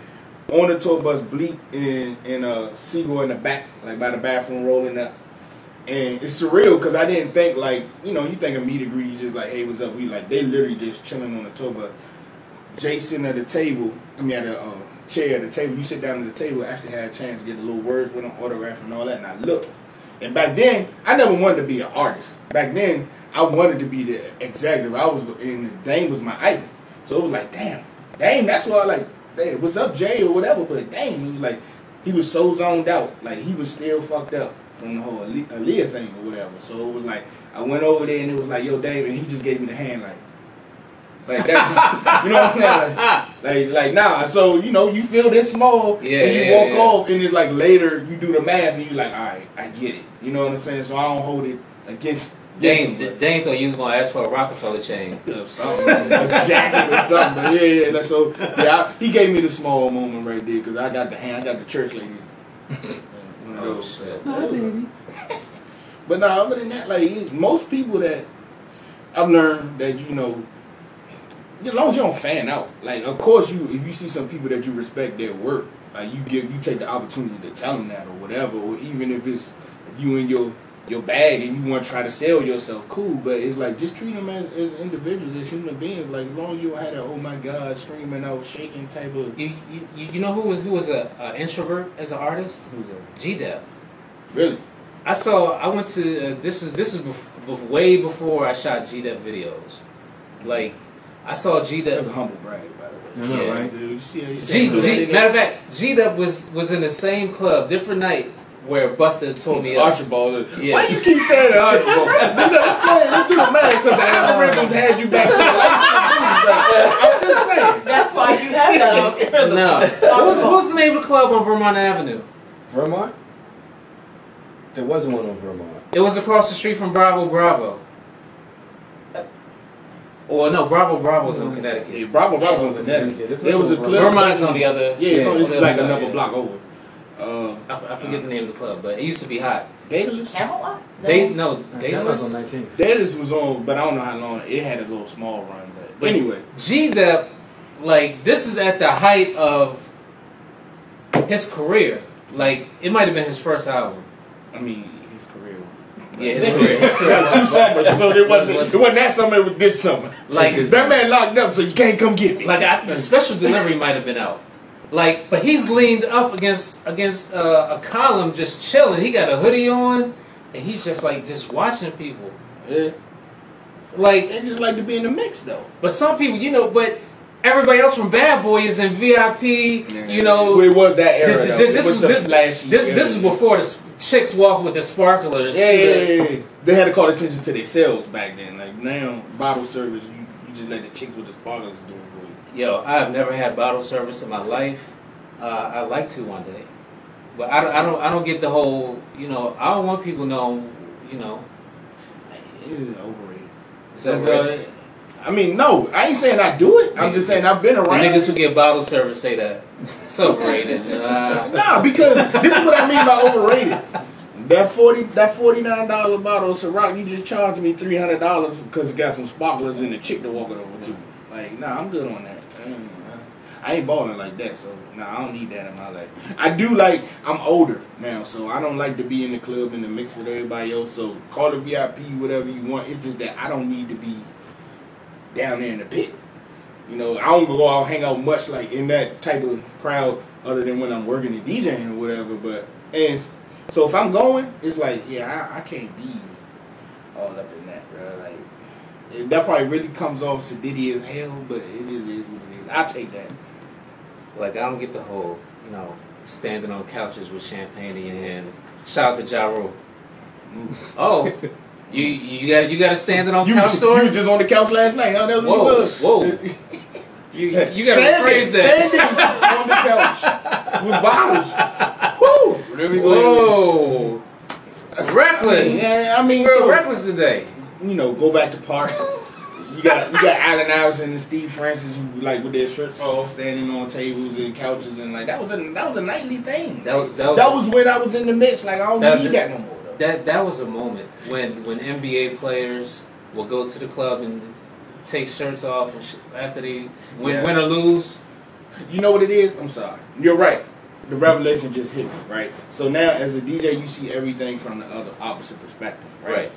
on the tour bus, Bleak and Seagull in the back, like by the bathroom rolling up. And it's surreal because I didn't think like, you think of meet and greet, you just like, hey, what's up? We like, they literally just chilling on the tour bus. Jay sitting at the table, at a chair at the table. You sit down at the table, actually had a chance to get a little words with him, autograph and all that. And I looked. And back then, I never wanted to be an artist. Back then, I wanted to be the executive. And Dame was my idol. So it was like, damn, that's why I like, hey, what's up, Jay, or whatever. But Dame, he was like, he was so zoned out. Like, he was still fucked up from the whole Aaliyah thing or whatever. So it was like, I went over there and it was like, yo, Dame, and he just gave me the hand like, Like that, you know what I'm saying? Like nah. So you know, you feel this small, and you walk off, and it's like later you do the math, and you like, all right, I get it. You know what I'm saying? So I don't hold it against. Dang thought you was gonna ask for a Rockefeller chain, something, a jacket or something. But yeah. So he gave me the small moment right there because I got the church lady. One of those. Shit. But no, other than that, like most people that I've learned that as long as you don't fan out, like of course if you see some people that you respect their work, like you take the opportunity to tell them that or whatever, or even if you in your bag and you want to try to sell yourself, cool. But it's like just treat them as individuals, as human beings. Like as long as you don't have that oh my god screaming out, shaking type of. You know who was an introvert as an artist? Who's that? G-Dep. Really? I went to this is way before I shot G-Dep videos. Like I saw G-Dep. That's a humble brag, by the way. I know, right? Dude, you see matter of fact, G-Dep was in the same club, different night, where Buster told me Archibald. Yeah. Why you keep saying that, Archibald? That's good. Let's do it, man, because the algorithms had you back to the I'm just saying. That's why you have that on here. No. What was the name of the club on Vermont Avenue? Vermont? There wasn't one on Vermont. It was across the street from Bravo. Or no, Bravo was in Connecticut. Yeah, Bravo was in Connecticut. There was a club. Vermont's on the other. Yeah, it's like another side, block over. I forget the name of the club, but it used to be hot. Daedalus? Camelot? Daedalus was on 19. Daedalus was on, but I don't know how long. It had a little small run, but anyway. G-Dep, like this is at the height of his career. Like it might have been his first album. I mean, his career. Yeah, his career. 2 summers, so it wasn't that summer. It was this summer. Like that man locked up, so you can't come get me. Like the special delivery might have been out. Like, but he's leaned up against a column, just chilling. He got a hoodie on, and he's just watching people. Yeah. Like they just like to be in the mix, though. But some people, but everybody else from Bad Boy is in VIP. Well, it was that era. This is before the chicks walk with the sparklers. Yeah. They had to call attention to themselves back then. Like now, bottle service, you just let the chicks with the sparklers do it for you. Yo, I've never had bottle service in my life. I'd like to one day, but I don't get the whole. I don't want people to know. It is overrated. Is that right? I mean, no, I ain't saying I do it. I'm just saying I've been around. The niggas who get bottle service say that. It's overrated. Nah, because this is what I mean by overrated. That $49 bottle of Ciroc, you just charged me $300 because it got some sparklers and the chick to walk it over to. Like, nah, I'm good on that. I ain't balling like that, so nah, I don't need that in my life. I do I'm older now, so I don't like to be in the club in the mix with everybody else. So call it VIP, whatever you want. It's just that I don't need to be down there in the pit. I don't go out hang out much in that type of crowd other than when I'm working and DJing or whatever. So if I'm going, it's I can't be all up in that, bro. That probably really comes off sedity as hell, but it is what it is. I'll take that. I don't get the whole, standing on couches with champagne in your hand. Shout out to Ja Rule. Oh, you got a standing on couch story? You were just on the couch last night, huh? That's what it was. Whoa. You got to rephrase that. Standing on the couch with bottles. Woo! Whoa. Reckless. Yeah, I mean, we're reckless today. Go back to park. You got Allen Iverson and Steve Francis who with their shirts off, standing on tables and couches and that was a nightly thing. That was when I was in the mix. I don't need that no more. Though. That was a moment when NBA players will go to the club and take shirts off after they win or lose. You know what it is? I'm sorry. You're right. The revelation just hit me, right? So now as a DJ, you see everything from the opposite perspective, right?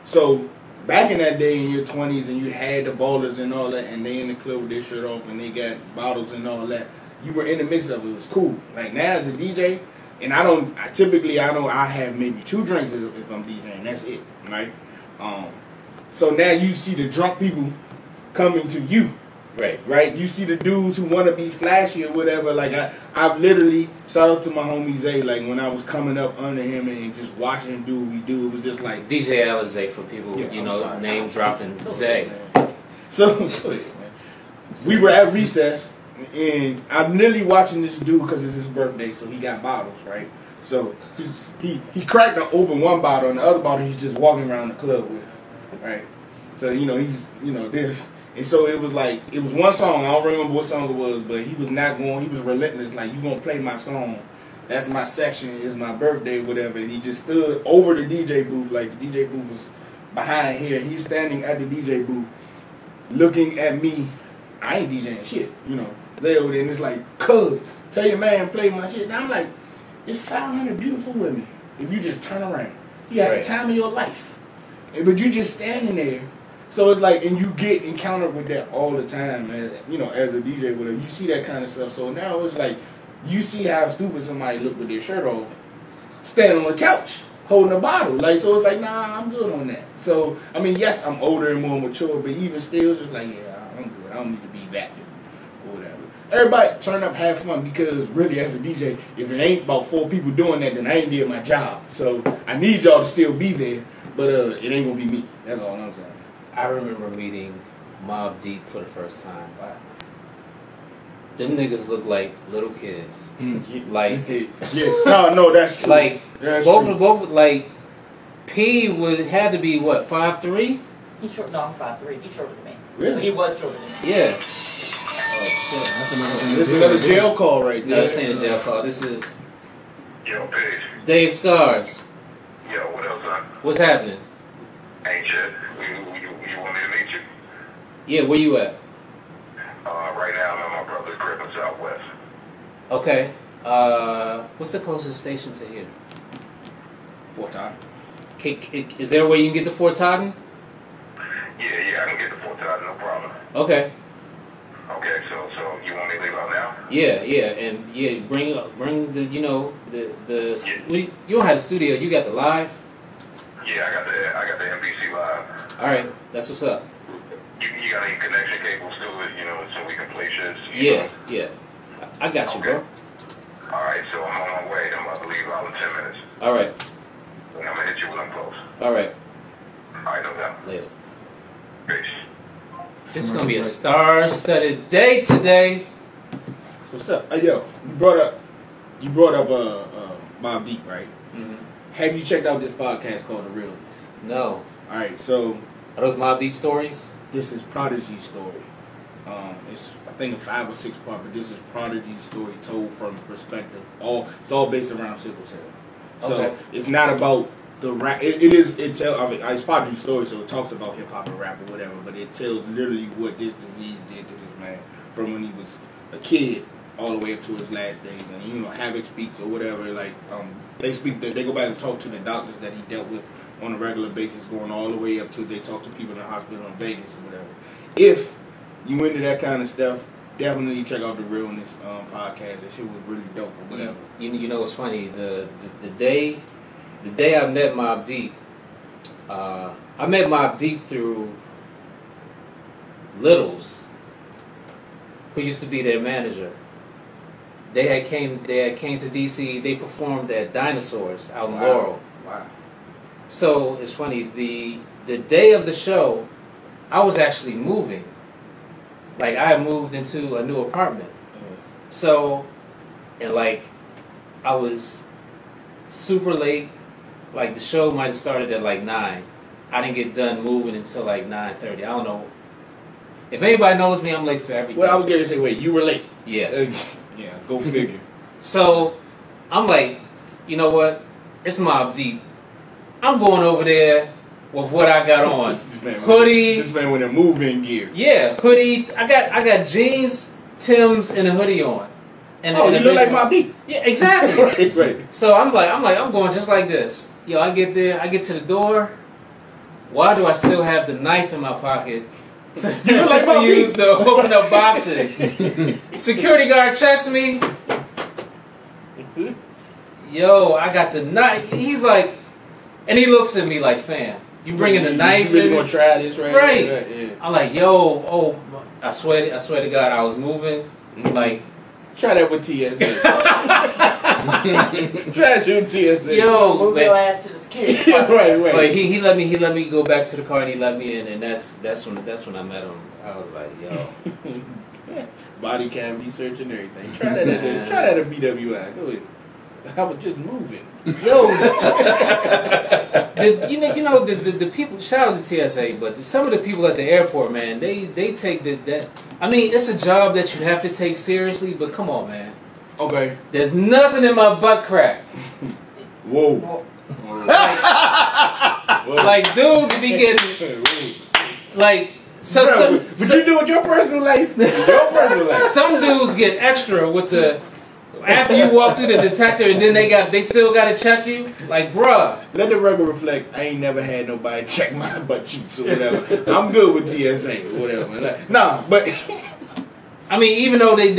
So back in that day in your 20s and you had the ballers and all that and they in the club with their shirt off and they got bottles and all that, you were in the mix of it. It was cool. Now as a DJ, and I have maybe 2 drinks if I'm DJing. That's it, right? So now you see the drunk people coming to you. Right. You see the dudes who want to be flashy or whatever. I've literally, shout out to my homie Zay, when I was coming up under him and just watching him do what we do, it was just DJ Alizé for people, name dropping Zay. So, go ahead, man. we were at recess, and I'm literally watching this dude because it's his birthday, so he got bottles, right? So he cracked open one bottle, and the other bottle he's just walking around the club with, right? So he's this, and so it was like it was one song. I don't remember what song it was, but he was not going. He was relentless. Like, you gonna play my song? That's my section. It's my birthday, whatever. And he just stood over the DJ booth, like the DJ booth was behind here. He's standing at the DJ booth, looking at me. I ain't DJing shit, There over there, and it's like, cuz, tell your man play my shit. And I'm like, it's 500 beautiful women. If you just turn around, you have the time of your life. But you just standing there. So it's like, and you get encountered with that all the time, man. As a DJ, whatever. You see that kind of stuff. So now it's like, you see how stupid somebody look with their shirt off, standing on the couch, holding a bottle. Like, so it's like, nah, I'm good on that. So, I mean, yes, I'm older and more mature, but even still, it's just like, yeah, I'm good. I don't need to be that dude or whatever. Everybody turn up, have fun, because really, as a DJ, if it ain't about 4 people doing that, then I ain't did my job. So I need y'all to still be there, but it ain't gonna be me. That's all I'm saying. I remember meeting Mobb Deep for the first time. Wow. Them niggas look like little kids. Like, yeah, no, that's true. Like, that's both, like, P had to be what, 5'3"? He's short. No, I'm 5'3". He's shorter than me. Really? He was shorter than me. Yeah. Oh shit, that's another thing. This is another jail call right there. No, this ain't a jail call. This is Yo, Paige. Dave Scars. Yo, what else, son? What's happening? Ain't shit. You want me to meet you? Yeah, where you at? Right now I'm at my brother's crib in Southwest. Okay. What's the closest station to here? Fort Totten. Is there a way you can get to Fort Totten? Yeah, I can get to Fort Totten, no problem. Okay. Okay, so you want me to leave out now? Yeah, and yeah, bring the you don't have the studio, you got the live. Yeah, I got the NBC live. All right, that's what's up. You got any connection cables to it, so we can play shit? Yeah, I got you, okay, bro. All right, so I'm on my way. I'm about to leave out in 10 minutes. All right. And I'm gonna hit you when I'm close. All right. All right, no doubt. Later. Peace. This is gonna be a star-studded day today. What's up? Hey, yo, you brought up Mobb Deep, right? Mm-hmm. Have you checked out this podcast called The Realness? No. All right, so Are those Mobb Deep stories? this is Prodigy's story. It's I think a 5 or 6 part, but this is Prodigy's story told from perspective. It's all based around sickle cell. So Okay. it's not about the rap. It's Prodigy's story, so it talks about hip hop and rap or whatever, but it tells literally what this disease did to this man from when he was a kid all the way up to his last days. And Havoc speaks or whatever. Like they go back and talk to the doctors that he dealt with on a regular basis, going all the way up to they talk to people in the hospital in Vegas or whatever. If you into that kind of stuff, definitely check out the Realness podcast. That shit was really dope or whatever. You know what's funny? The day I met Mobb Deep, I met Mobb Deep through Littles, who used to be their manager. They had came to DC. They performed at Dinosaurs out in Laurel. Wow. So it's funny. The day of the show, I was actually moving. Like, I had moved into a new apartment. So, and like, I was super late. Like, the show might have started at like 9. I didn't get done moving until like 9:30. I don't know. If anybody knows me, I'm late for everything. Well, I was going to say, wait, you were late. Yeah. Yeah, go figure. So, I'm like, you know what? It's Mobb Deep. I'm going over there with what I got on. Hoodie. This man went in moving gear. Yeah, hoodie. I got jeans, Timbs, and a hoodie on. And you look like Mobb Deep. Yeah, exactly. right. So I'm going just like this. Yo, I get there, I get to the door. Why do I still have the knife in my pocket? You look like to use to open up boxes. Security guard checks me. Yo, I got the knife. He's like, and he looks at me like, fam, you bringing the knife? You really gonna try this, right? Right. Yeah. I'm like, yo, I swear to God, I was moving. Like, try that with TSA. Try that with TSA. Yo, Move your ass to the security. Right. Like he let me go back to the car and he let me in, and that's when I met him. I was like, yo. Body cavity search and everything. Try that at BWI. Go ahead. I was just moving. Yo, the people. Shout out to TSA, but some of the people at the airport, man, they take that. I mean, it's a job that you have to take seriously, but come on, man. Okay. There's nothing in my butt crack. Whoa. Like dudes be getting like so. Bro, but you do it your personal life. Some dudes get extra with the. After you walk through the detector and then they still gotta check you, like bruh. Let the record reflect. I ain't never had nobody check my butt cheeks or whatever. I'm good with TSA or whatever. Nah, but I mean, even though they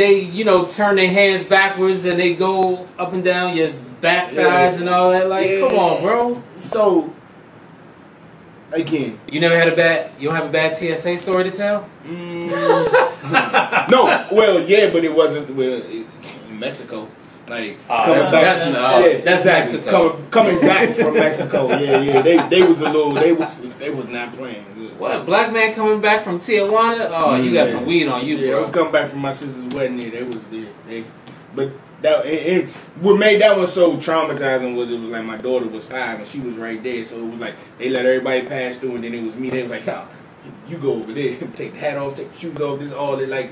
turn their hands backwards and they go up and down your back thighs and all that, like come on, bro. So again, you don't have a bad TSA story to tell? No, well, yeah, but it wasn't in Mexico. Like that's Mexico. Coming back from Mexico, they was not playing. What, a black man coming back from Tijuana? Oh, you got some weed on you, bro. Yeah, I was coming back from my sister's wedding. Yeah, they was there. But that and what made that one so traumatizing was it was like my daughter was 5 and she was right there, so it was like they let everybody pass through and then it was me. They was like, no, you go over there, take the hat off, take the shoes off, this all that, like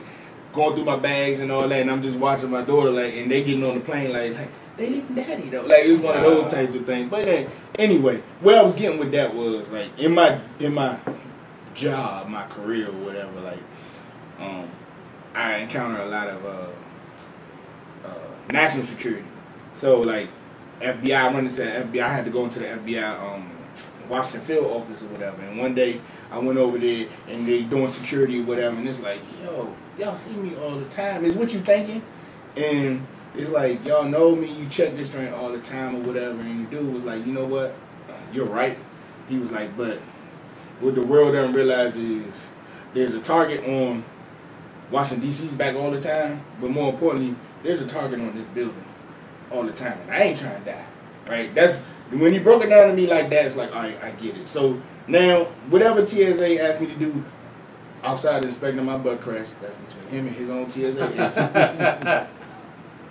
going through my bags and all that, and I'm just watching my daughter like, and they getting on the plane like they leaving daddy though, like it was one of those types of things. But anyway, where I was getting with that was like in my job, my career or whatever, like I encounter a lot of national security. So like FBI, running to the FBI, I had to go into the FBI Washington field office or whatever. And one day I went over there and they doing security or whatever, and it's like, yo, y'all see me all the time. Is what you thinking? And it's like, y'all know me, you check this joint all the time or whatever. And the dude was like, you know what? You're right. He was like, but what the world doesn't realize is there's a target on Washington, D.C.'s back all the time, but more importantly, there's a target on this building all the time. And I ain't trying to die, right? That's when he broke it down to me like that, it's like, all right, I get it. So now, whatever TSA asked me to do outside of inspecting my butt crack, that's between him and his own TSA.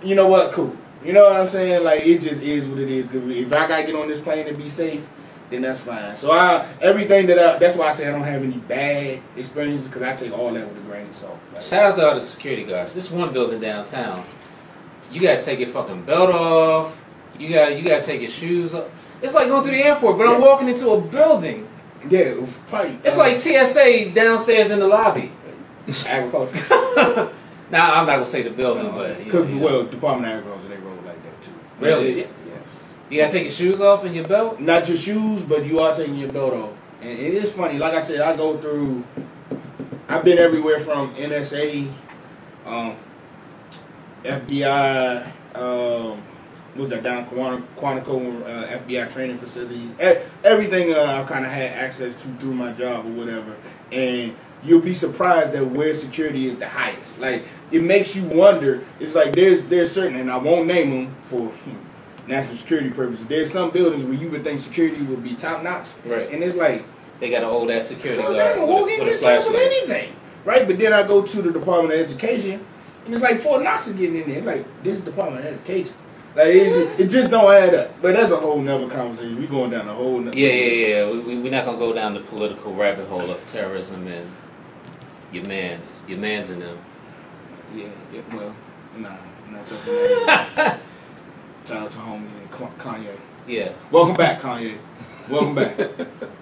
You know what? Cool. You know what I'm saying? Like, it just is what it is. If I gotta get on this plane and be safe, then that's fine. So that's why I say I don't have any bad experiences, because I take all that with a grain of salt. Like, shout out to all the security guards. This one building downtown, you gotta take your fucking belt off. You gotta take your shoes off. It's like going to the airport, but I'm walking into a building. Yeah, probably. It's like TSA downstairs in the lobby. Agriculture. Now I'm not gonna say the building, but well, Department of Agriculture, they roll like that too. Really? Yes. You gotta take your shoes off and your belt? Not your shoes, but you are taking your belt off. And it is funny. Like I said, I've been everywhere from NSA, FBI, was that down Quantico, FBI training facilities. Everything I kind of had access to through my job or whatever. And you'll be surprised at where security is the highest. Like, it makes you wonder. It's like there's certain, and I won't name them for national security purposes. There's some buildings where you would think security would be top notch, right? And it's like they got an old ass security guard with a flashlight, with anything, right? But then I go to the Department of Education, and it's like Fort Knox is getting in there. It's like, this is the Department of Education. Like it just don't add up. But that's a whole nother conversation. We going down a whole nother. Yeah. We're not gonna go down the political rabbit hole of terrorism and your mans in them. Yeah. Well, nah, I'm not talking about that. Shout out to homie and Kanye. Yeah. Welcome back, Kanye. Welcome back.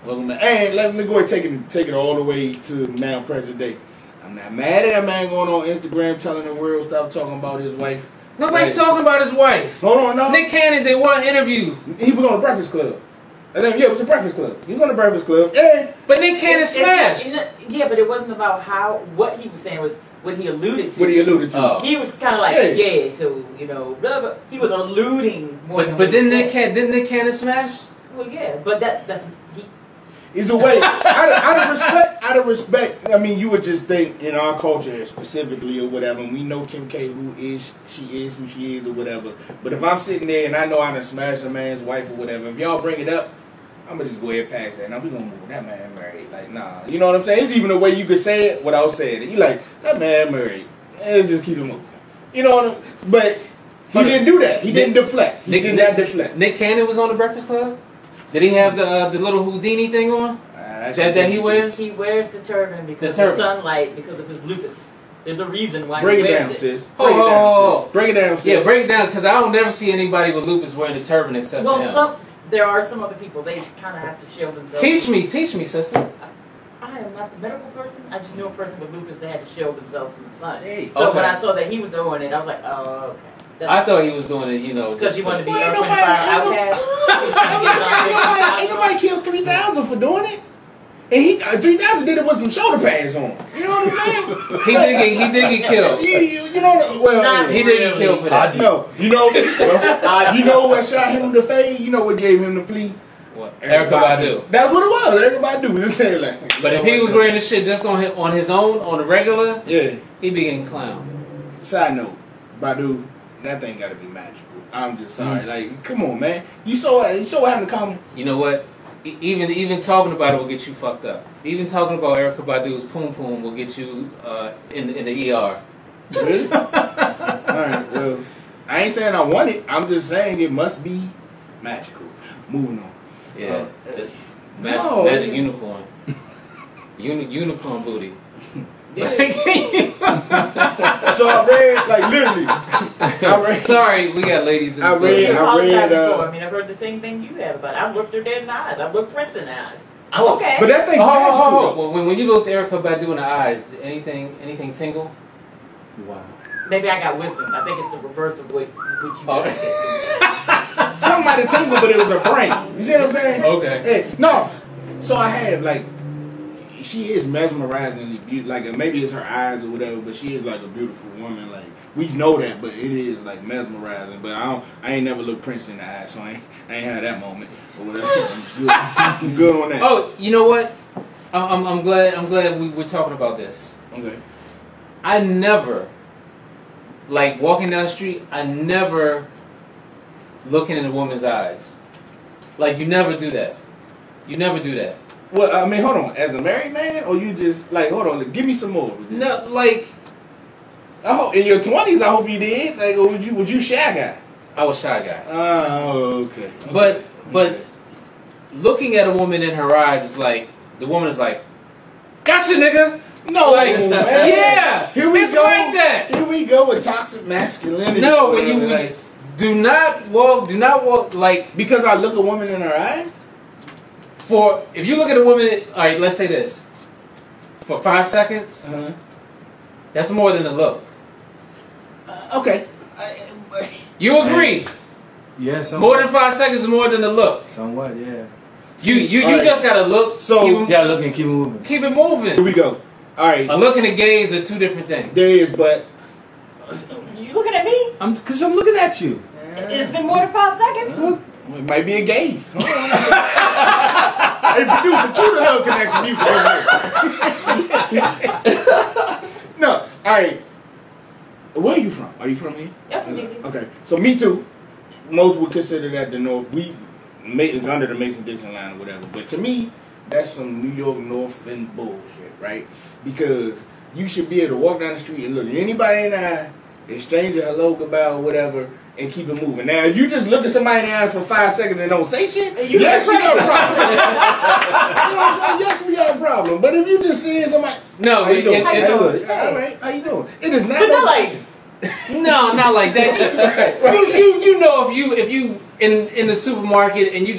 Welcome back. And let me go and take it all the way to now present day. I'm not mad at that man going on Instagram telling the world stop talking about his wife. Nobody's talking about his wife. Hold on, no. Nick Cannon did one interview. He was on the Breakfast Club. And then, it was a Breakfast Club. He was on the Breakfast Club. And but Nick Cannon smashed. Yeah, but it wasn't about what he was saying, was what he alluded to. What he alluded to. He was kind of like, so, blah, blah. He was alluding more. But didn't Nick Cannon smash? Well, yeah, but that's... It's a way, out of respect, I mean, you would just think in our culture specifically or whatever, and we know Kim K she is who she is or whatever. But if I'm sitting there and I know I done smashed a man's wife or whatever, if y'all bring it up, I'm gonna just go ahead and pass that. Now we gonna move that man married. Like, nah. You know what I'm saying? It's even a way you could say it without saying it. You like, that man married. Let's just keep it moving. You know what I'm saying? But he didn't do that. He didn't deflect. He did not deflect. Nick Cannon was on the Breakfast Club? Did he have the little Houdini thing on? That he wears? He wears the turban because of sunlight, because of his lupus. There's a reason why break he wears it down, sis. Break it down, sis. Yeah, break it down, because I don't never see anybody with lupus wearing the turban except for him. There are some other people, they kind of have to shield themselves. Teach me, sister. I am not the medical person. I just knew a person with lupus that had to shield themselves from the sun. So when I saw that he was doing it, I was like, oh, okay. I thought he was doing it, because he wanted to be Earth, Wind, Fire outcast. Ain't nobody killed 3,000 for doing it. And he 3,000 did it with some shoulder pads on. You know what I'm saying? he did get killed. You know, well, he did get killed for that. No, you know what shot him in the face? You know what gave him the plea? What? Erykah Badu. That's what it was. Erykah Badu. Just saying like. But if he was wearing this shit just on his own, on the regular, yeah, he'd be getting clowned. Side note, Badu, that thing got to be magical. I'm just sorry. Like, come on, man. You saw what happened to Common. You know what? Even talking about it will get you fucked up. Even talking about Erykah Badu's poom poom will get you in the ER. Really? Alright, well, I ain't saying I want it. I'm just saying it must be magical. Moving on. Yeah, magic unicorn. Unicorn booty. Yeah. So I read, like, literally. Sorry, we got ladies in the I mean, I've heard the same thing you have about it. I've looked her dead in the eyes. I've looked Prince in the eyes. I'm okay. But that thing's magical. Well, when you looked Erykah Badu in the eyes, did anything tingle? Wow. Maybe I got wisdom. I think it's the reverse of what you Something might have tingled, but it was her brain. You see what I'm saying? Okay. Hey, no. So I had, like, she is mesmerizingly beautiful. Like, maybe it's her eyes or whatever, but she is like a beautiful woman. Like, we know that, but it is like mesmerizing. But I ain't never looked Prince in the eye, so I ain't had that moment or whatever. I'm good on that. Oh, you know what? I'm glad we're talking about this. Okay. I never, like walking down the street, I never looking in a woman's eyes. Like, you never do that. You never do that. Well, I mean, hold on. As a married man, or you just like, hold on, give me some more. No, like, I hope in your 20s. I hope you did. Like, or would you shy guy? I was shy guy. Oh, okay. But looking at a woman in her eyes, it's like the woman is like, "Gotcha, nigga." No, like, man. Yeah, here we it's go. like that. Here we go with toxic masculinity. No, when you like, do not walk like, because I look a woman in her eyes. If you look at a woman, all right, let's say this, for 5 seconds, that's more than a look. Okay. You agree? Yeah, more than 5 seconds is more than a look. Somewhat, yeah. You just gotta look. So you gotta look and keep it moving. Keep it moving. Here we go. All right. A look and a gaze are two different things. There is, but you looking at me? Because I'm looking at you. It's been more than 5 seconds. It might be a gaze. Hey, producer, cue the Love Connection music. No, all right. Where are you from? Are you from here? Yeah, from DC. Okay, so me too. Most would consider that the North. It's under the Mason-Dixon line or whatever. But to me, that's some New York North End bullshit, right? Because you should be able to walk down the street and look at anybody in the eye, exchange a hello, goodbye, or whatever, and keep it moving. Now, if you just look at somebody in the eyes for 5 seconds and don't say shit, yes, we got a problem. You know what I'm saying? Yes, we got a problem. But if you just seeing somebody, no, how you doing? All right, how you doing? It is not. But not like. No, not like that. You know if you in the supermarket and you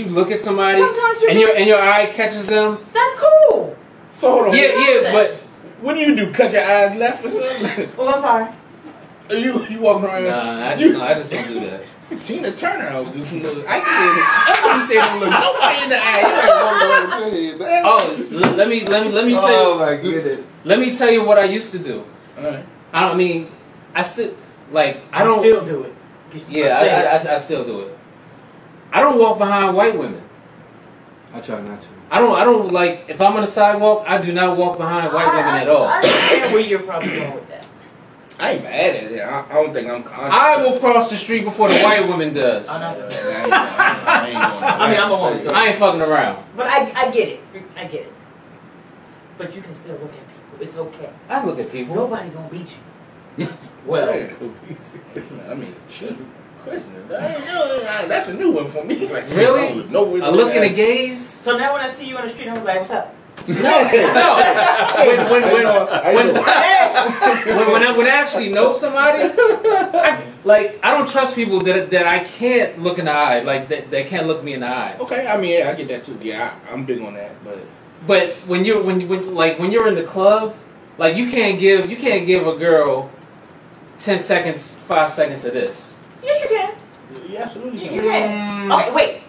look at somebody and your eye catches them. That's cool. So hold on. Yeah, but what do? Cut your eyes left or something? Well, I'm sorry. Are you walking around? Nah, I just don't do that. Tina Turner, I was just I said, everybody said, look nobody in the eye. Oh, let me tell you. Oh my goodness. Let me tell you what I used to do. All right. I mean, I still I don't still do it. Yeah, I still do it. I don't walk behind white women. I try not to. I don't like, if I'm on the sidewalk, I do not walk behind white women at all. I understand where you're probably going with that. I ain't mad at it. I don't think I'm conscious. I will cross the street before the white woman does. I mean, I'm a woman, so I ain't fucking around. But I get it. I get it. But you can still look at people. It's okay. I look at people. Nobody gonna beat you. Well, I mean, shit. That's a new one for me. Like, really? A look and a gaze? So now when I see you on the street, I'm like, what's up? No. When I actually know somebody, I don't trust people that I can't look in the eye, like that can't look me in the eye. Okay, I mean, yeah, I get that too. Yeah, I'm big on that, but when you're in the club, like you can't give a girl 10 seconds, 5 seconds of this. Yes, you can. You absolutely You can. Okay, wait.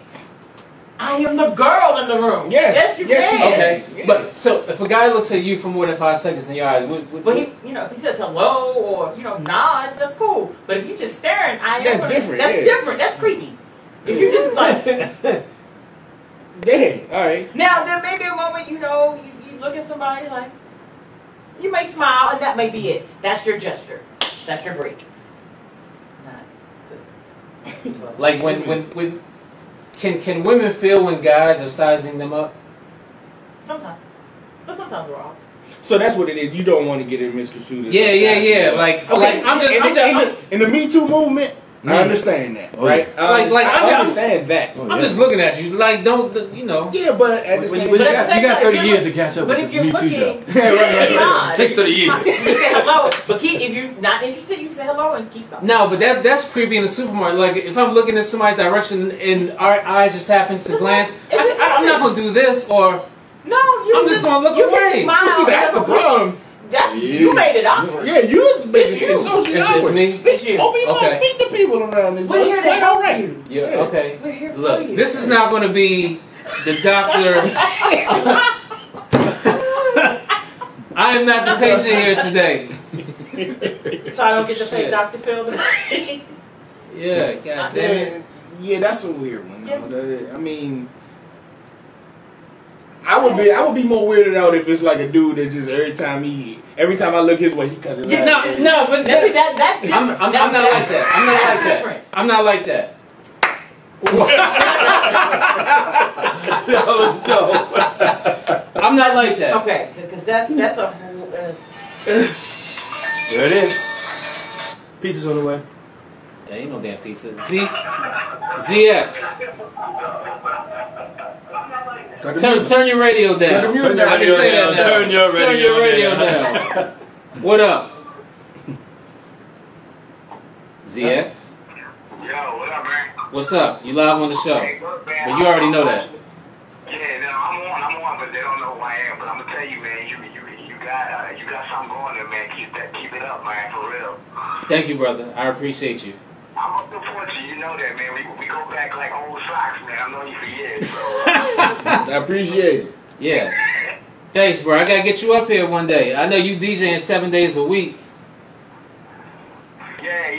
I am the girl in the room. Yes, you can. Okay, yeah. But so if a guy looks at you for more than 5 seconds in your eyes, but if he says hello or nods, that's cool. But if you just staring, that's different. That's different. That's creepy. If you just like, yeah, all right. Now there may be a moment you look at somebody like you may smile and that may be it. That's your gesture. That's your break. like when can women feel when guys are sizing them up? Sometimes, but sometimes we're off. So that's what it is. You don't want to get it misconstrued. Yeah. Like in the Me Too movement, I understand that, right? I understand that. I'm just looking at you, like Yeah, but at the same time, you got 30 years to catch up. But with if you're Me Too looking, job. it takes 30 years. You say hello, but if you're not interested, you say hello and keep going. No, but that's creepy in the supermarket. Like if I'm looking in somebody's direction and our eyes just happen to glance, I'm not gonna do this or. No, I'm just gonna look away. See, that's the problem. You made it awkward. Yeah, you was making it socially awkward. It's me. Okay. Speak to people around and we're here to help right. you. Yeah, okay. We're here for Look, you. this is not going to be the doctor. I am not the patient here today. So I don't get to pay Dr. Phil today. Yeah, god damn it. Yeah, that's a weird one. Yeah. I mean, I would be more weirded out if it's like a dude that just every time I look his way, he cut it out. No, but that's I'm not like that. I'm not like that. I'm not like that. Okay, because that's a whole. There it is. Pizza's on the way. There ain't no damn pizza. ZX. Turn your radio down. Turn your radio down. What up? ZX? Yo, what up, man? What's up? You live on the show. Hey, look, man, But you already know that. Yeah, no, I'm on, but they don't know who I am. But I'm gonna tell you, man, you got something going there, man. Keep it up, man, for real. Thank you, brother. I appreciate you. I'm up to support you. You know that, man. We go back like old socks, man. I've known you for years, so. I appreciate it. Yeah. Thanks, bro. I gotta get you up here one day. I know you DJing 7 days a week. Yeah.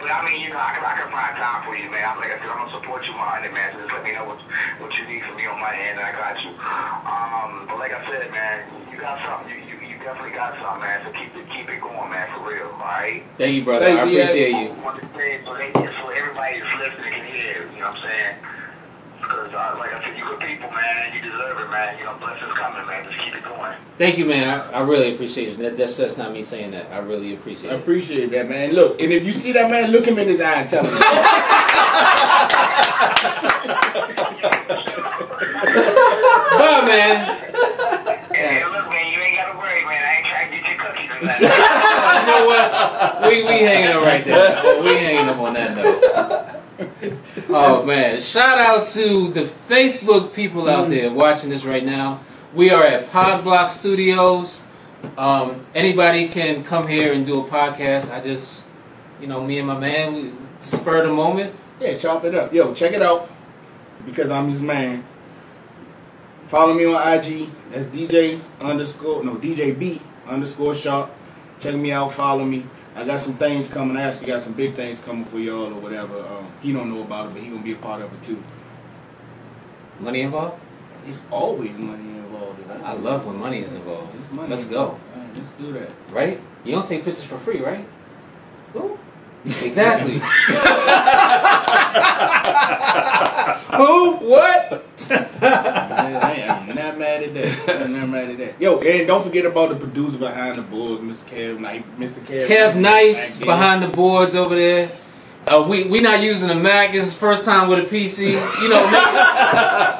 But I mean, I can find time for you, man. Like I said, I'm gonna support you 100, man. So just let me know what you need from me on my end, and I got you. But like I said, man, you got something. You definitely got something, man. So keep it going, man, for real. All right. Thank you, brother. Thanks, I appreciate you. So everybody that's listening can hear. You know what I'm saying? Because like I said, you good people, man, and you deserve it, man. Blessings coming, man. Just keep it going. Thank you, man. I really appreciate it. That's not me saying that. I really appreciate it. I appreciate that, man. Look, and if you see that man, look him in his eye and tell him. Bye, man. Hey, look, man, you ain't gotta worry, man. I ain't trying to get your cookies or nothing. You know what? We hanging them right there. We hanging them on that note. Oh man! Shout out to the Facebook people out there watching this right now. We are at Pod Block Studios. Anybody can come here and do a podcast. I just, me and my man, we spur the moment. Yeah, chop it up. Yo, check it out. Because I'm his man. Follow me on IG. That's DJB_Sharp. Check me out. Follow me. I got some things coming. I actually got some big things coming for y'all or whatever. He don't know about it, but he gonna be a part of it too. Money involved? It's always money involved. I love when money is involved. Money Let's go. Right, let's do that. Right? You don't take pictures for free, right? Who? Exactly. Who? What? I'm not mad at that. I'm not mad at that. Yo, and don't forget about the producer behind the boards, Mr. Kev. Kev Nice behind the boards over there. We not using a Mac. This is his first time with a PC. You know,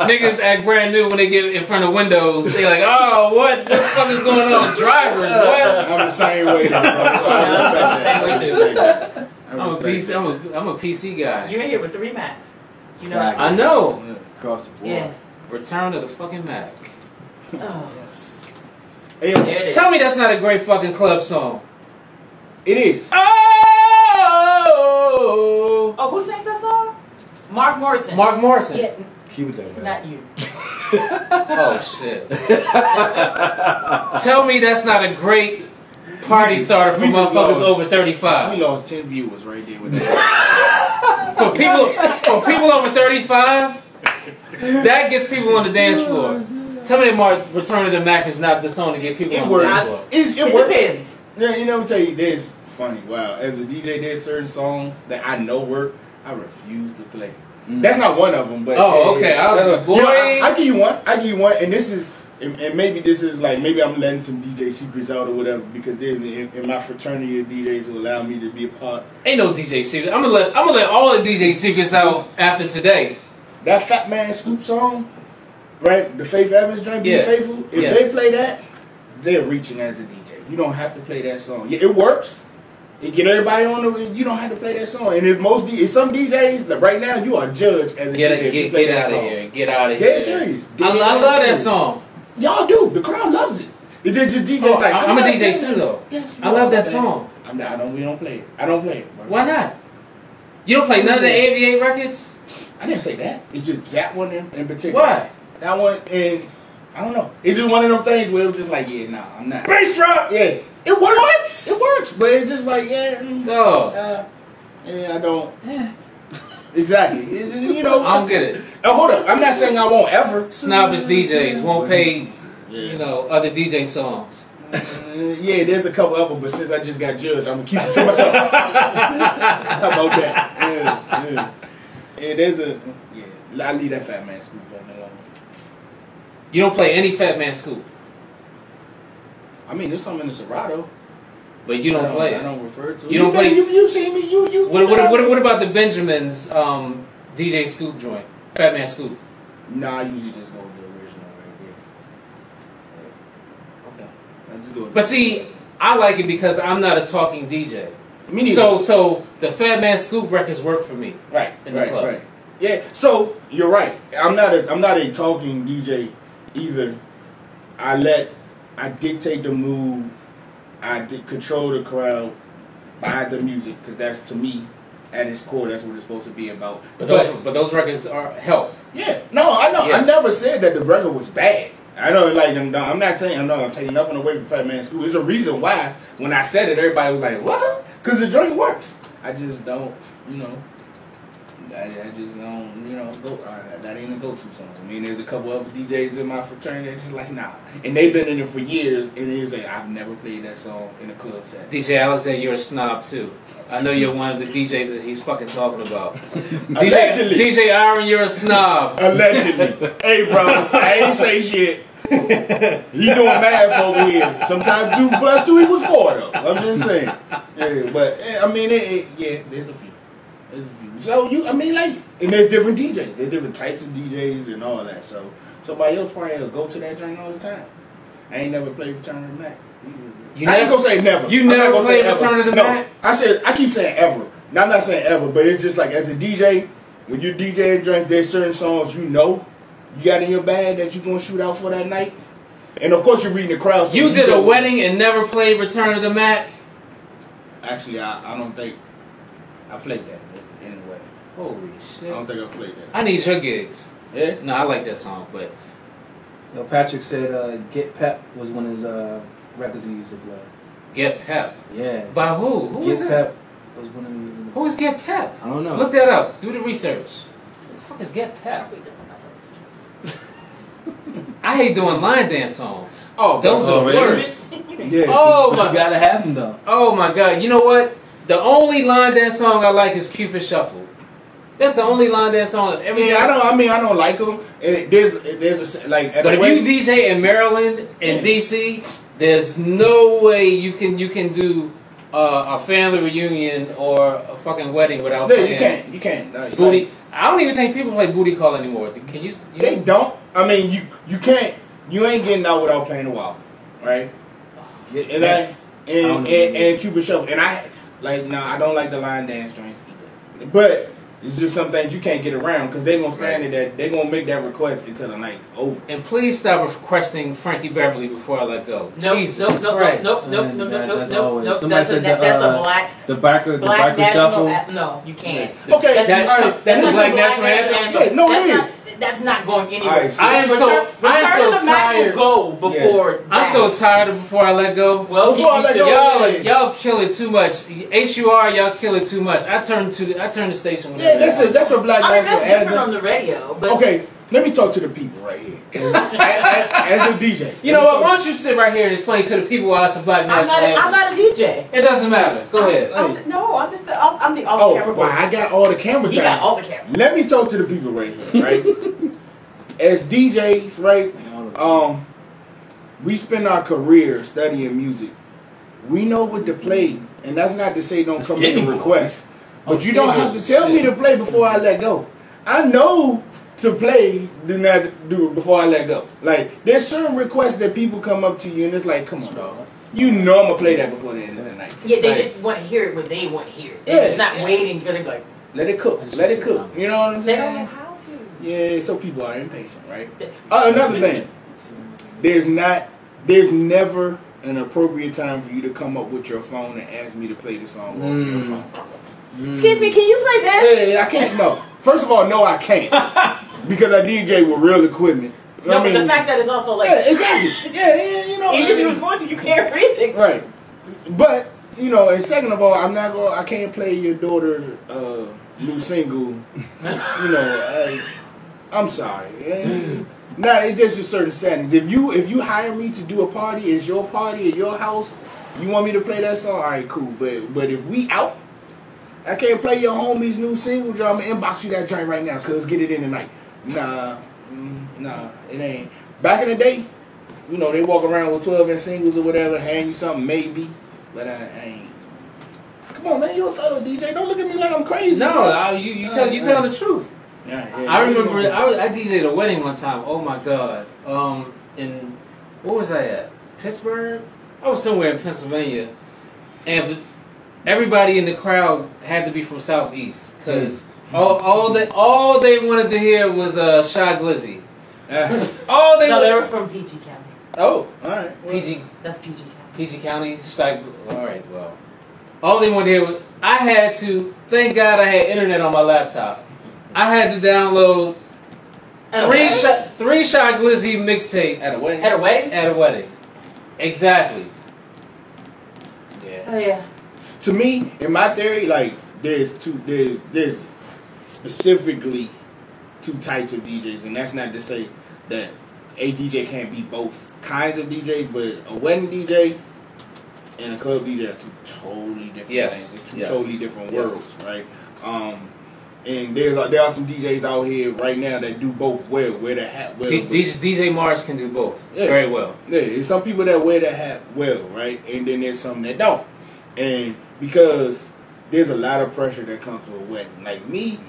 niggas act brand new when they get in front of Windows. They like, oh, what the fuck is going on? Drivers, what? I'm the same way, though, bro. I'm a PC guy. You're in here with 3 Macs. You know. Exactly. I know. Yeah. Across the board. Yeah. Return to the fucking Mac. Oh. Yes. Hey, yo, Tell me that's not a great fucking club song. it is. Oh, who sings that song? Mark Morrison. Mark Morrison. Yeah, Keep it that way. not you. Oh shit. Tell me that's not a great party starter for We just motherfuckers lost. over 35. We lost 10 viewers right there with that. For people over 35, that gets people on the dance floor. Tell me that Mark Return to the Mac is not the song to get people It on works. the dance floor. It works. Depends. Yeah, you know what I'm telling you, there's funny. Wow, as a DJ, there's certain songs that I know work. I refuse to play. That's not one of them, but Oh, okay. I was like, boy. You know, I give you one. I give you one, and this is, and maybe this is like maybe I'm letting some DJ secrets out or whatever because there's in my fraternity of DJs who allow me to be a part. Ain't no DJ secret. I'm gonna let all the DJ secrets out after today. That Fat Man Scoop song, right? The Faith Evans joint, Be Faithful. If they play that, they're reaching as a DJ. You don't have to play that song. Yeah, it works. It get everybody on the. You don't have to play that song. And if some DJs like right now, you are judged as a DJ. If you play Get that out of song. here. Get out of here. Dead serious. I love that song. Y'all do. The crowd loves it. It's just DJ. Oh, like, I'm a DJ too, though. Yes, I love that song. I'm not. We don't play it. I don't play it. Bro. Why not? You don't play none of the AVA records? I didn't say that. It's just that one in particular. Why? That one, and I don't know. It's just one of them things where it was just like, yeah, nah, I'm not. Bass drop! Yeah. It works. It works, but it's just like, yeah. Yeah, I don't. Exactly. You know. I don't get it. Hold up. I'm not saying I won't ever. Snobbish DJs won't pay, other DJ songs. Yeah, there's a couple of them, but since I just got judged, I'm gonna keep it to myself. How about that? Yeah, there's a. Yeah, I leave that Fat Man Scoop alone. You don't play any Fat Man Scoop. I mean, there's something in the Serato. But you don't play it. I don't refer to it. You don't play. You see me. You. What about the Benjamins DJ Scoop joint? Fat Man Scoop. Nah, I usually just go with the original right there. Okay. I just go with But see, I like it because I'm not a talking DJ. Me neither. So the Fat Man Scoop records work for me. Right. In the club. Right. Yeah. So you're right. I'm not a talking DJ either. I dictate the mood. I control the crowd by the music because that's, to me, at its core, that's what it's supposed to be about. But those records are help. Yeah. No, I know. Yeah. I never said that the record was bad. I know, like, I'm not saying I'm taking nothing away from Fat Man Scoop. There's a reason why when I said it, everybody was like, "What?" Because the joint works. I just don't, I just don't, go. That ain't a go-to song. I mean, there's a couple other DJs in my fraternity that's just like, nah. And they've been in it for years, and they say, I've never played that song in a club set. DJ Alexander, you're a snob too. I know you're one of the DJs that he's fucking talking about. Allegedly. DJ Aaron, you're a snob. Allegedly. Hey, bro, I ain't say shit. He doing math over here. Sometimes 2 + 2 = 4, though. I'm just saying. Yeah, but, I mean, there's a few. So and there's different DJs. There's different types of DJs and all that. So somebody else probably will go to that joint all the time. I ain't never played Return to the Mac. I ain't gonna say never. You never played Return to the Mac? I keep saying ever. Now, I'm not saying ever, but it's just like as a DJ, when you're DJing joints, there's certain songs you got in your bag that you're gonna shoot out for that night. And of course you're reading the crowd. So you did a wedding and never played Return to the Mac? Actually, I don't think I played that in the wedding. Holy shit. I don't think I played that. I need your gigs. Yeah? No, I like that song, but... Yo, Patrick said Get Pep was one of his records he used to play. Get Pep? Yeah. By who? Who is Get that? Pep was one of his... Who is Get Pep? I don't know. Look that up. Do the research. What the fuck is Get Pep? I hate doing line dance songs. Oh, those are the really? worst. Yeah. Oh But my! you gotta have them though. Oh my God! You know what? The only line dance song I like is Cupid Shuffle. That's the only line dance song. Every Yeah, I don't like them. And there's a like. But if you DJ in Maryland and DC, there's no way you can do a family reunion or a fucking wedding without. No, you can't. Booty. I don't even think people play booty call anymore. Can you? They don't. I mean, you can't. You ain't getting out without playing the wild, right? And Cupid Shuffle. And I don't like the line dance joints either. But it's just some things you can't get around because they're gonna stand in that. They're gonna make that request until the night's over. And please stop requesting Frankie Beverly before I let go. Nope, Jesus nope, Christ. nope. That's That's a black. the Barker national Shuffle. No, you can't. Okay, That's a black national anthem. Yeah, no, it is. That's not going anywhere. Right, so I am so tired. Go before. I'm so tired of Before I Let Go. Well, Before I Let Go. Y'all kill it too much. HUR, y'all kill it too much. I turn the station. Yeah, that's a black national that's different anthem. on the radio. But Okay, let me talk to the people right here. As a DJ. You know what? Why don't you sit right here and explain to the people why it's a black national anthem? I'm not a DJ. It doesn't matter. Go ahead. I'm the off camera. Well, I got all the camera time. You got all the camera. Let me talk to the people right here, right? As DJs, right? We spend our career studying music. We know what to play, and that's not to say don't come with a request. But you don't have to tell me to play before I let go. I know to play, do not do it before I let go. Like, there's certain requests that people come up to you, and it's like, come on, dog. You know I'm going to play that before the end of the night. Yeah, they just want to hear it when they want to hear it. Yeah, It's not waiting because they're like, let it cook. Let it cook. You know what I'm they don't know saying? how to. Yeah, so people are impatient, right? Another thing. There's never an appropriate time for you to come up with your phone and ask me to play the song off your phone. Excuse me, can you play this? Yeah, I can't. No. First of all, no, I can't. Because I DJ with real equipment. No, but the fact that it's also like, yeah, exactly. Yeah, you know. even if you was going to, you can't read it. Right. But, you know, and second of all, I can't play your daughter new single. You know, I'm sorry. Nah, it's just a certain settings. If you hire me to do a party, it's your party at your house, you want me to play that song, all right, cool. But if we out, I can't play your homie's new single, I'm gonna inbox you that joint right now, cuz get it in tonight. Nah, it ain't. Back in the day, you know, they walk around with 12-inch singles or whatever, hand you something maybe, but I ain't. Come on, man, you're a fellow DJ. Don't look at me like I'm crazy. No, you tell the truth. Yeah, I remember I DJ'd a wedding one time. Oh my God. In where was I at? Pittsburgh? I was somewhere in Pennsylvania, and everybody in the crowd had to be from Southeast because all they wanted to hear was Shy Glizzy. They were from PG County. Oh, all right. Well, PG. That's PG County. PG County. Shy. All right. Well, all they wanted to hear was. I had to. Thank God I had internet on my laptop. I had to download three Shy Glizzy mixtapes At a wedding. At a wedding. Exactly. Yeah. Oh yeah. To me, in my theory, like there's specifically two types of DJs, and that's not to say that a DJ can't be both kinds of DJs, but a wedding DJ and a club DJ are two totally different things. It's two totally different worlds, right? And there are some DJs out here right now that do both well, wear the hat well. DJ Mars can do both very well. Yeah, there's some people that wear the hat well, right? And then there's some that don't. And because there's a lot of pressure that comes with a wedding. Like me,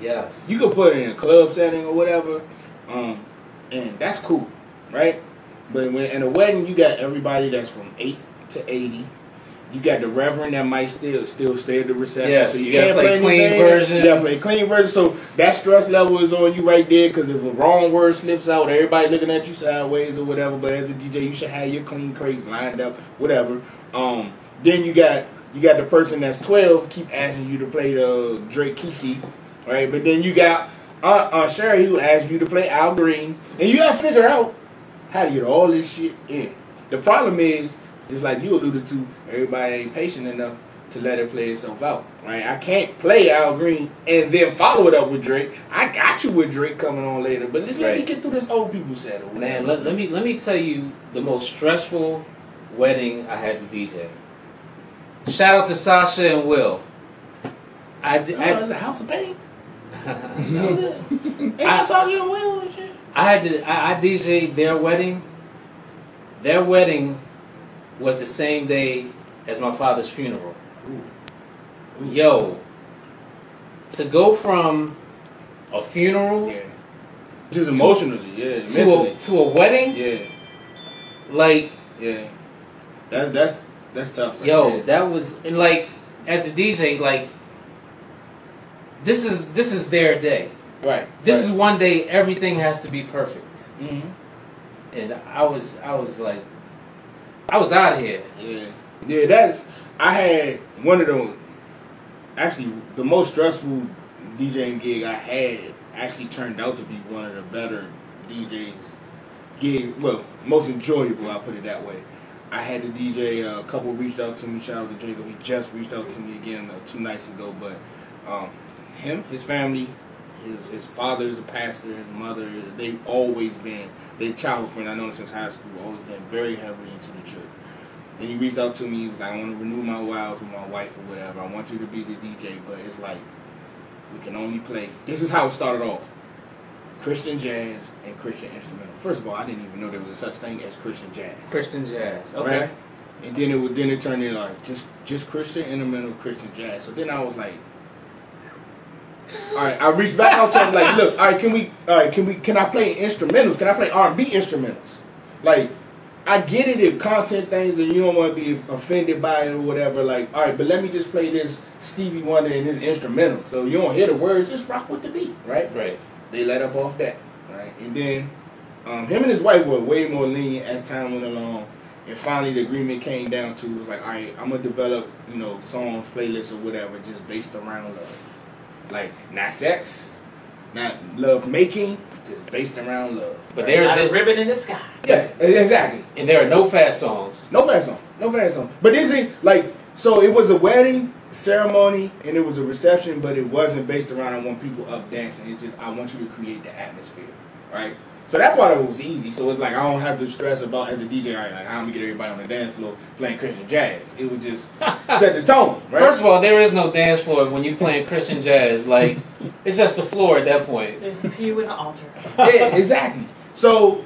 you could put it in a club setting or whatever, and that's cool, right? But when in a wedding, you got everybody that's from 8 to 80. You got the reverend that might still stay at the reception. Yes, so you gotta can't play clean anything. versions. You gotta play clean versions. So that stress level is on you right there, because if a wrong word slips out, everybody looking at you sideways or whatever. But as a DJ, you should have your clean crates lined up, whatever. Then you got the person that's 12 keep asking you to play the Drake Kiki, right? But then you got Sherry who asks you to play Al Green, and you gotta figure out how to get all this shit in. The problem is, just like you alluded to, everybody ain't patient enough to let it play itself out. Right? I can't play Al Green and then follow it up with Drake. I got you with Drake coming on later, but let's let me get through this old people set. Man, let me tell you the most stressful wedding I had to DJ. Shout out to Sasha and Will. It's a House of Pain. Sasha and Will and shit. I DJ'd their wedding. Their wedding was the same day as my father's funeral. Ooh. Yo, to go from a funeral, just emotionally, to a wedding, like, that's tough. Right? Yo, that was, and like, as the DJ, like, this is their day. Right. This is one day everything has to be perfect. Mm-hmm. And I was like, I was out of here. Yeah. I had one of those. Actually, the most stressful DJing gig I had actually turned out to be one of the better DJs gigs. Well, most enjoyable. I'll put it that way. I had the DJ. A couple reached out to me. Shout out to Jacob. He just reached out to me again 2 nights ago. But him, his family, his father is a pastor. His mother, they've always been. They're childhood friends. I know them since high school. Always been very heavily into the church. And he reached out to me. He was like, I want to renew my vows with my wife or whatever. I want you to be the DJ, but it's like, we can only play. This is how it started off. Christian jazz and Christian instrumental. First of all, I didn't even know there was a such thing as Christian jazz. Christian jazz, okay. Right? And then it turned into like just Christian instrumental, Christian jazz. So then I was like, all right. I reached back out to him like, look, all right, can I play instrumentals? Can I play R&B instrumentals? Like, I get it if content things and you don't want to be offended by it or whatever. Like, all right, but let me just play this Stevie Wonder and this instrumental. So you don't hear the words, just rock with the beat, right? Right. They let up off that, right? And then him and his wife were way more lenient as time went along. And finally the agreement came down to, it was like, all right, I'm going to develop, songs, playlists or whatever just based around love. Like, not sex, not love making, just based around love. But they're a ribbon in the sky. Yeah, exactly. And there are no fast songs. No fast song. But this is like, so it was a wedding ceremony and it was a reception, but it wasn't based around I want people up dancing. It's just I want you to create the atmosphere, right? So that part of it was easy. So it's like I don't have to stress about as a DJ, right, like how I'm gonna get everybody on the dance floor playing Christian jazz. It would just set the tone, right? First of all, there is no dance floor when you're playing Christian jazz. Like, it's just the floor at that point. There's a pew and an altar. Yeah, exactly. So,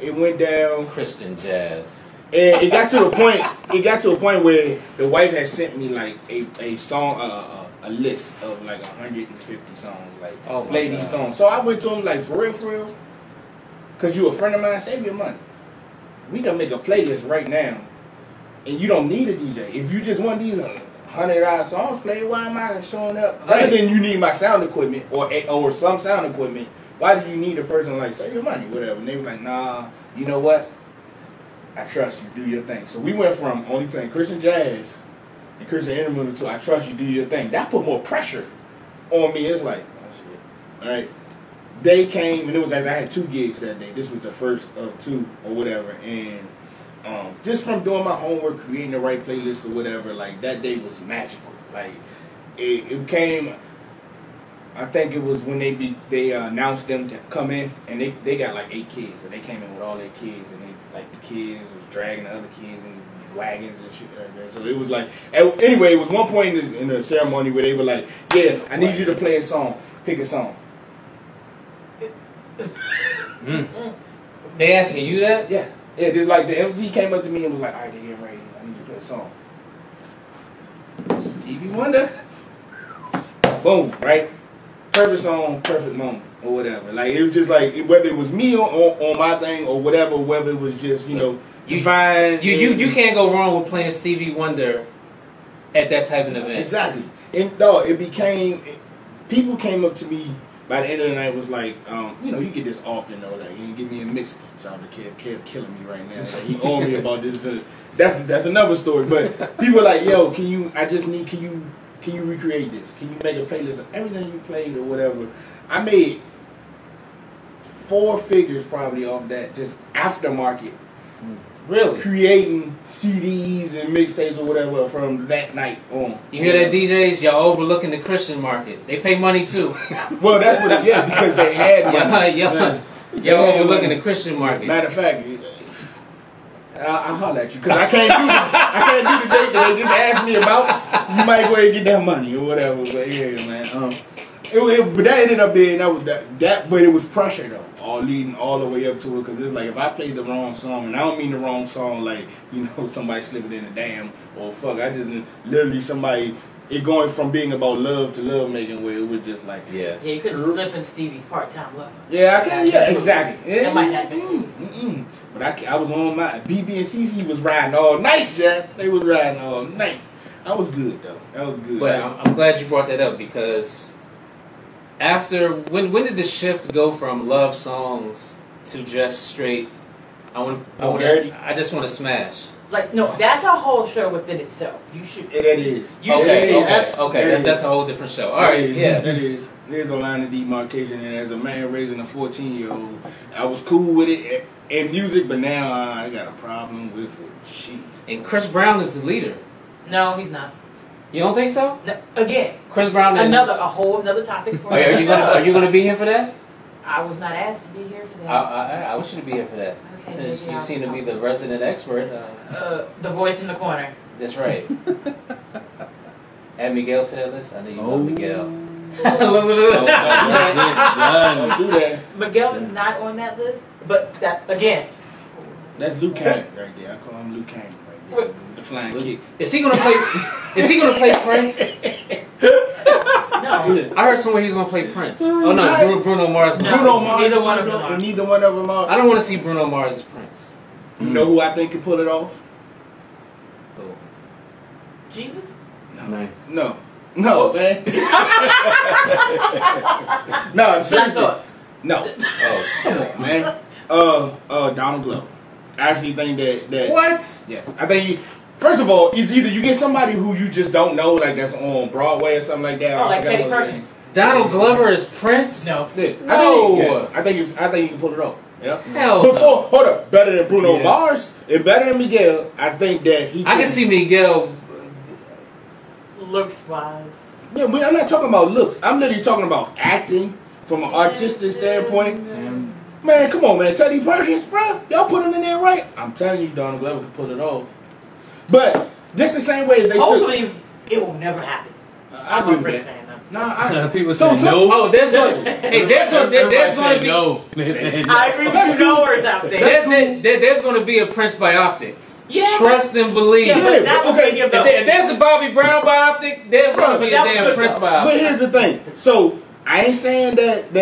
it went down. Christian jazz. And it got to a point. It got to a point where the wife had sent me like a song, a list of like 150 songs, like play these songs. So I went to him like, for real, because you a friend of mine, save your money. We can make a playlist right now, and you don't need a DJ. If you just want these 100-odd songs played, why am I showing up? Right. Other than you need my sound equipment or some sound equipment, why do you need a person like save your money, whatever? And they was like, nah, you know what? I trust you, do your thing. So we went from only playing Christian jazz and Christian instrumental to I trust you, do your thing. That put more pressure on me. It's like, oh shit. All right. They came and it was like I had 2 gigs that day. This was the first of 2 or whatever. And just from doing my homework, creating the right playlist or whatever, like that day was magical. Like it came. I think it was when they announced them to come in, and they got like 8 kids, and they came in with all their kids, and the kids was dragging the other kids in wagons and shit like that. So it was like, anyway, it was one point in the ceremony where they were like, yeah, I need you to play a song, pick a song. They asking you that? Yeah, just like the MC came up to me and was like, all right, they're getting ready, I need you to play a song. Stevie Wonder. Boom, right? Perfect song, perfect moment, or whatever. Like, it was just like, whether it was me on my thing or whatever, whether it was just, you find... You can't go wrong with playing Stevie Wonder at that type of event. Exactly. And no, it became... People came up to me by the end of the night was like, you get this often though, like, you give me a mix. Shout out to Kev killing me right now. Like, he owed me about this. That's another story. But people are like, yo, can you recreate this? Can you make a playlist of everything you played or whatever? I made 4 figures probably off that, just aftermarket Really? creating CDs and mixtapes or whatever from that night on. You hear that, DJs? Y'all overlooking the Christian market. They pay money too. Well, that's what because they had money. Y'all overlooking the Christian market. Matter of fact, I'll holler at you because I can't do the date that they just asked me about. You might go ahead and get that money or whatever. But yeah, man. But that ended up being but it was pressure though, all leading all the way up to it. Because it's like if I played the wrong song, and I don't mean the wrong song like somebody slipping in a dam or fuck. I just literally somebody. It going from being about love to love making where it was just like you couldn't slip in Stevie's part-time love. Yeah, I can. Yeah, exactly. That might happen. But I was on my BB and CC was riding all night, Jack. They was riding all night. I was good though. That was good. Well, I'm glad you brought that up because after when did the shift go from love songs to just straight? I just want to smash. Like no, that's a whole show within itself. You should. That is. Okay. That's a whole different show. All right, yeah. That is. There's a line of demarcation, and as a man raising a 14-year-old, I was cool with it in music, but now I got a problem with it. Jeez. And Chris Brown is the leader. No, he's not. You don't think so? No, again, Chris Brown. A whole another topic for. Are you gonna be here for that? I was not asked to be here for that. I wish you to be here for that. Okay, Since you seem to be the resident expert. The voice in the corner. That's right. Add Miguel to that list. I know you love Miguel. Don't do that. Miguel is not on that list, but that again. That's Luke Kang right there. I call him Luke Kang right there. With the flying kicks. Is he gonna play Prince? No. I heard somewhere he's gonna play Prince. Oh no, Bruno Mars. No, Bruno Mars. Neither one of them are. I don't want to see Bruno Mars as Prince. You know who I think can pull it off? Who? Jesus? No. Nice. No, man. No, seriously. No. Oh shit, man. Donald Glover. I actually think that. What? Yes, I think. First of all, it's either you get somebody who you just don't know, like that's on Broadway or something like that. Oh, like Teddy Perkins. Donald Glover is Prince? No. I think you can pull it off. Yeah. Hell no. Hold up. Better than Bruno Mars and better than Miguel. I think that he. I can see Miguel. Looks wise. Yeah, but I'm not talking about looks. I'm literally talking about acting from an artistic standpoint. Man, come on, man. Teddy Perkins, bro. Y'all put him in there right. I'm telling you, Donald Glover can pull it off. But just the same way as they hopefully it will never happen. I'm a Prince fan though. Nah, people say no. Oh, there's gonna be no. I agree with you knowers out there. There's gonna be a Prince biopic. Yeah. Trust and believe. Yeah, but that okay. If there's a Bobby Brown biopic, there's gonna be a damn Prince biopic. But here's the thing. So I ain't saying that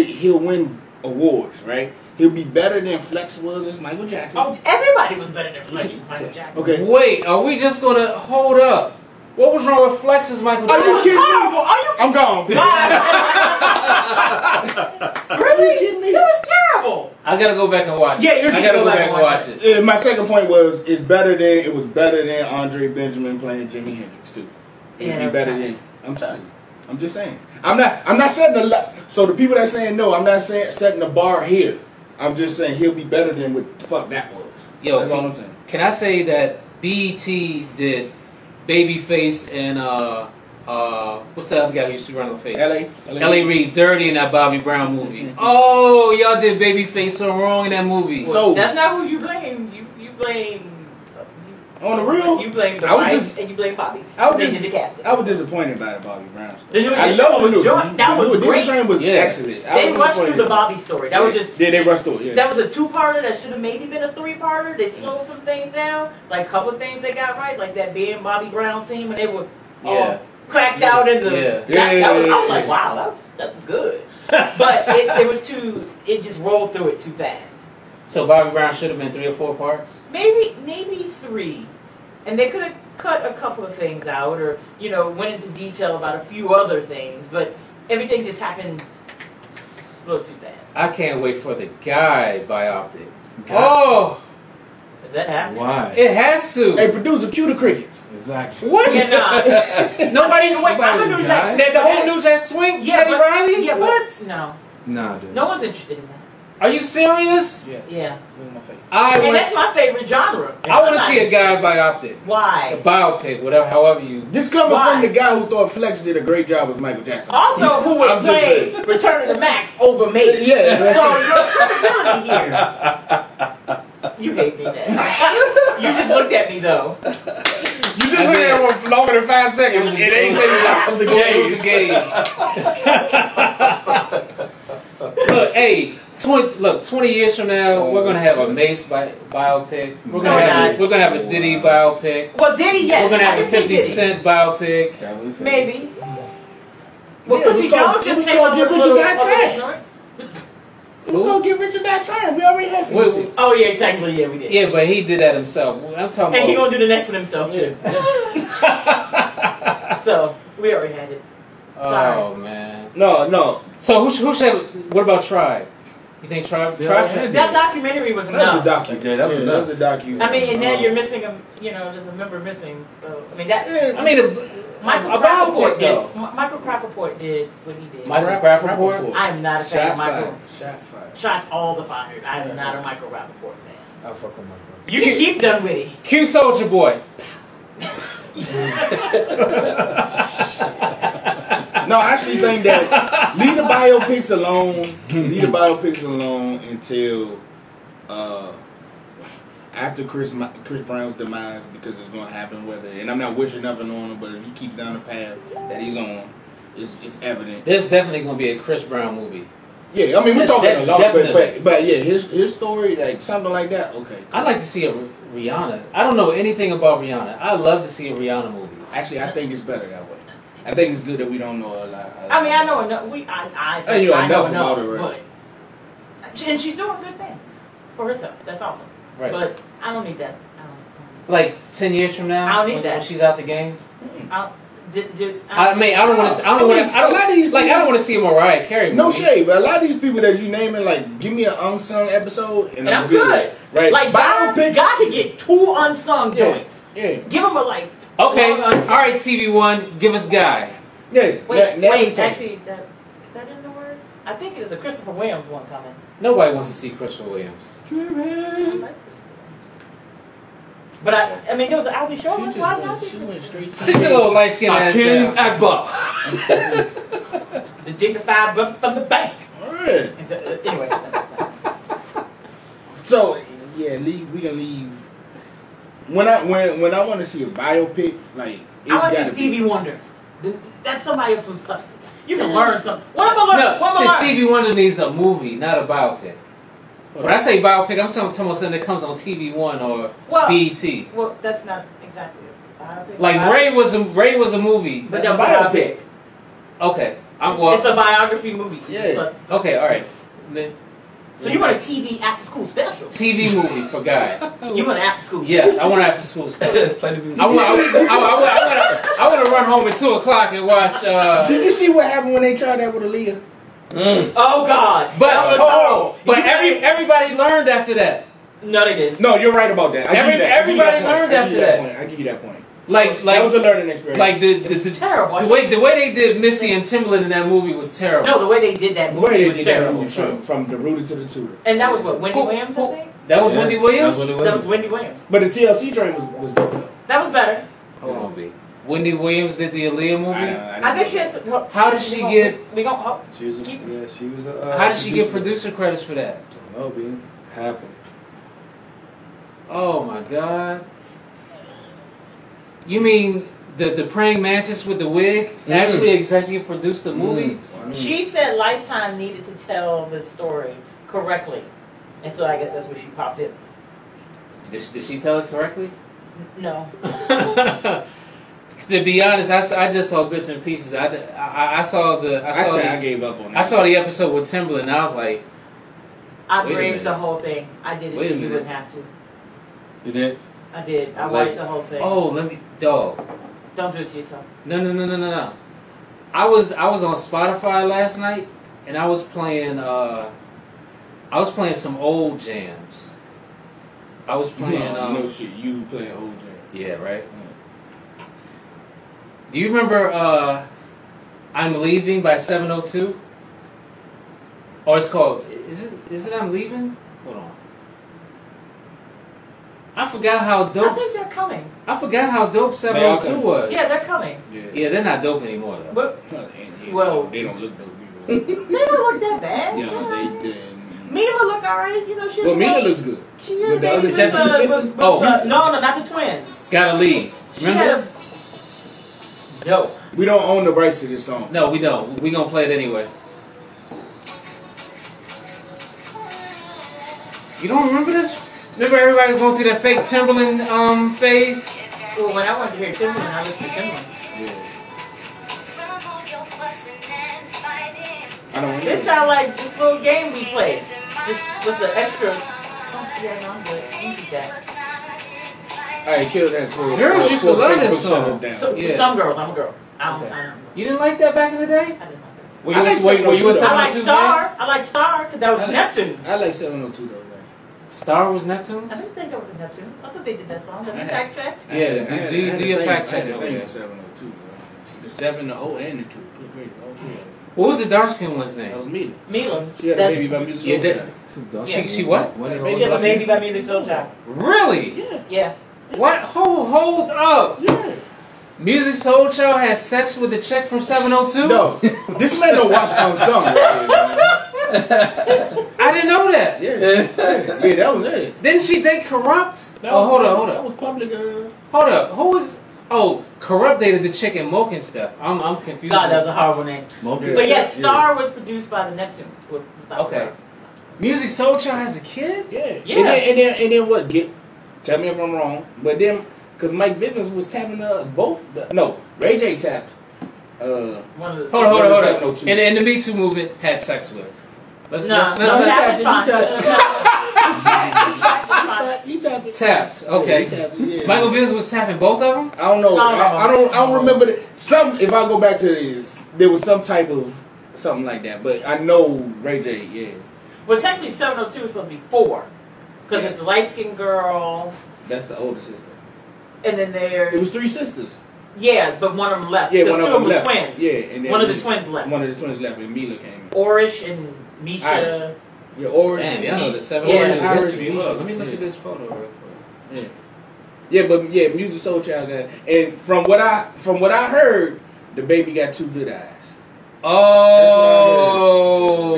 he'll win awards, right? He'll be better than Flex was as Michael Jackson. Oh, everybody was better than Flex as Michael Jackson. Okay. Wait, are we just gonna hold up? What was wrong with Flex as Michael Jackson? Are you kidding me? Are you I'm gone. Really? Are you kidding me? That was terrible. I gotta go back and watch it. Yeah, you I gotta go back and watch it. My second point was it was better than Andre Benjamin playing Jimi Hendrix too. It'd be better than. I'm telling you. I'm just saying. I'm not setting so the people that saying no, I'm not setting the bar here. I'm just saying he'll be better than what the fuck that was. Yo, that's all I'm saying. Can I say that BET did Babyface and what's the other guy who used to run the face? L.A. Reid dirty in that Bobby Brown movie. Oh, y'all did Babyface so wrong in that movie. So that's not who you blame. You blame. On the real, you blame the wife and you blame Bobby. I was disappointed by the Bobby Brown story. I love the that was great. This was excellent. They rushed through the Bobby story. That was just they rushed through it. Yeah. That was a 2-parter that should have maybe been a 3-parter. They slowed some things down, like a couple of things they got right, like that being Bobby Brown scene when they were cracked out in the. I was like, wow, that's good. But it was too. It just rolled through it too fast. So Bobby Brown should have been 3 or 4 parts? Maybe 3. And they could have cut a couple of things out or, went into detail about a few other things. But everything just happened a little too fast. I can't wait for the Guy biopic. Oh! Is that happening? Why? It has to. Hey, producer, cue the crickets. Exactly. What? Yeah, nobody knew what. I'm a news the whole news has swing? Yeah, Teddy Riley? Yeah, what? No. Nah, dude. No one's interested in that. Are you serious? Yeah. And that's my favorite genre. I want to see a guy biopic. Why? A biopic, whatever, however you. This coming from the guy who thought Flex did a great job with Michael Jackson. Also, who would play Return of the Mac over me. Yeah. So your credibility here. You hate me, Dad. You just looked at me though. You just looked at him for longer than 5 seconds. It ain't the gaze. Look, hey, 20 years from now, we're gonna have a Mace biopic. We're gonna have a Diddy biopic. Well, Diddy, yes. We're gonna have a 50 Cent biopic. Maybe. Well, Quincy Jones just came up with a little. Who's gonna get Richard Not Trying? We already had 56. Oh yeah, technically, yeah, we did. Yeah, but he did that himself. I'm talking. And he gonna do the next one himself too. So we already had it. Sorry. Oh man. No. So who should? What about Tribe? You think Tribe? That documentary was enough. That was a docu. I mean, and now you're missing a. There's a member missing. So I mean that. Michael Rappaport did. Michael Rappaport did what he did. Michael Rappaport? I am not a fan of Michael. Shots fired. Shots all the fired. I am not a Michael Rappaport fan. I fuck with Michael. You can keep Dunwitty. Q Soldier Boy. No, I actually think that leave the biopics alone until after Chris Brown's demise, because it's going to happen. And I'm not wishing nothing on him, but if he keeps down the path that he's on, it's evident. There's definitely going to be a Chris Brown movie. Yeah, I mean, we're talking a lot, but yeah, his story, like something like that. Okay, I'd like to see a Rihanna. I don't know anything about Rihanna. I'd love to see a Rihanna movie. Actually, I think it's better that way. I think it's good that we don't know a lot. I mean, I know enough. I know enough, right? And she's doing good things for herself. That's awesome. Right. But I don't need that. Like 10 years from now, I don't need that. When she's out the game. I don't want to see a Mariah Carey movie. No shade, but a lot of these people that you naming, like, give me an unsung episode, and I'm good. Right? Like, God could get 2 unsung joints. Yeah. Give him a like. Okay. All right, TV One, give us Guy. Yeah. Wait. Actually, is that in the words? I think it is a Christopher Williams one coming. Nobody wants to see Christopher Williams. But I mean, there was an Albie Show. She went straight. Sit your little light skin ass Hakeem down. Akbar. The dignified brother from the bank. All right. Anyway. So yeah, we can leave. When I want to see a biopic, like I want to see Stevie Wonder. That's somebody with some substance. You can learn something. What am I learning? Stevie Wonder needs a movie, not a biopic. When I say biopic, I'm talking about something that comes on TV One or BET. Well, that's not exactly a biopic. Like Ray was a movie, but that was a biopic. Okay, it's a biography movie. Yeah. Okay, all right. So you want a TV after school special? TV movie for Guy. You want an after school? Yes, I want an after school special. I want to run home at 2 o'clock and watch. Did you see what happened when they tried that with Aaliyah? Oh God! But everybody learned after that. No, they didn't. No, you're right about that. Everybody learned after that. I give you that point. Like that was a learning experience. Like terrible. The way they did Missy and Timbaland in that movie was terrible. No, the way they did that movie was terrible. From the rooter to the tutor. And that was what, Wendy Williams, I think. That was Wendy Williams. That was Wendy Williams. But the TLC train was dope though. That was better. Hold on, B. Wendy Williams did the Aaliyah movie. I think she has. How did she get? How did she get producer credits for that? I don't know, B. Happened. Oh my God. You mean the praying mantis with the wig actually executive produced the movie? She said Lifetime needed to tell the story correctly, and so I guess that's where she popped in. Did she tell it correctly? No. To be honest, I just saw bits and pieces. I gave up on it. I saw the episode with Timbaland, and I was like, I braved the whole thing. I did it so you wouldn't have to. You did? I did. I watched the whole thing. Oh, dog. Don't do it to yourself. No. I was on Spotify last night, and I was playing some old jams. I was playing. No shit, you playing old jams. Yeah, right. Do you remember I'm Leaving by 702? Or it's called. Is it I'm Leaving? Hold on. I forgot how dope. I think they're coming. I forgot how dope 702 was. Yeah, they're coming. Yeah, they're not dope anymore though. But well, they don't look dope. they don't look that bad. Yeah, they. Mila look alright. You know she. Well, Mila looks good. She is. Is that two sisters? Oh, no, not the twins. Gotta leave. Remember this? No. We don't own the rights to this song. No, we don't. We gonna play it anyway. You don't remember this? Remember everybody was going through that fake Timberland phase? Well, when I went to hear Timberland, I listened to Timberland. Yeah. I don't remember. This sound like this little game we played, just with the extra. Yeah, no, I'm good. You do that. Alright, kill that for. Girls used to love this song. Some girls, I'm a girl. I don't know. You didn't like that back in the day? I didn't like that. Were you a 702 I like fan? Star. I like Star because that was Neptune. I like 702 though. Star was Neptunes? I didn't think that was a Neptune. I thought they did that song. Have you fact checked? Yeah, do your fact check over there. 702. The 7, the O, and the 2. What was the dark skin one's name? That was Mila. Mila. She had a baby by Music Soul Child. She what? She had a baby by Music Soul Child. Really? Yeah. What? Hold up. Yeah. Music Soul Child had sex with a chick from 702? No. This man don't watch Unsung. I didn't know that. Yeah, that was it. Didn't she date Corrupt? Hold up. That was public. Hold up. Who was... Oh, Corrupt dated the chick in Moke and stuff. I'm confused. God, that was a horrible name. But yes, Star was produced by the Neptunes. Okay. Music Soul Child has a kid? Yeah. Yeah. And then what? Tell me if I'm wrong. But then, because Mike Bivens was tapping both. Ray J tapped. Hold on. And the Me Too movement had sex with. He tapped. Tapped. Okay. Yeah, he tapped, yeah. Michael Bivens was tapping both of them? I don't know. I don't remember if I go back to this, there was some type of something like that. But I know Ray J. Yeah. Well, technically 702 is supposed to be 4, because it's the light skinned girl. That's the older sister. And then It was 3 sisters. Yeah, but one of them left. Yeah, because one of them left. Twins. Yeah, and then one of the twins left. One of the twins left, and Mila came. Orish and Misha. Irish. Yeah, Orish. Damn, y'all know the 702 history. Look, let me look at this photo real quick. Yeah, but Music Soul Child got, and from what I heard, the baby got 2 good eyes. Oh,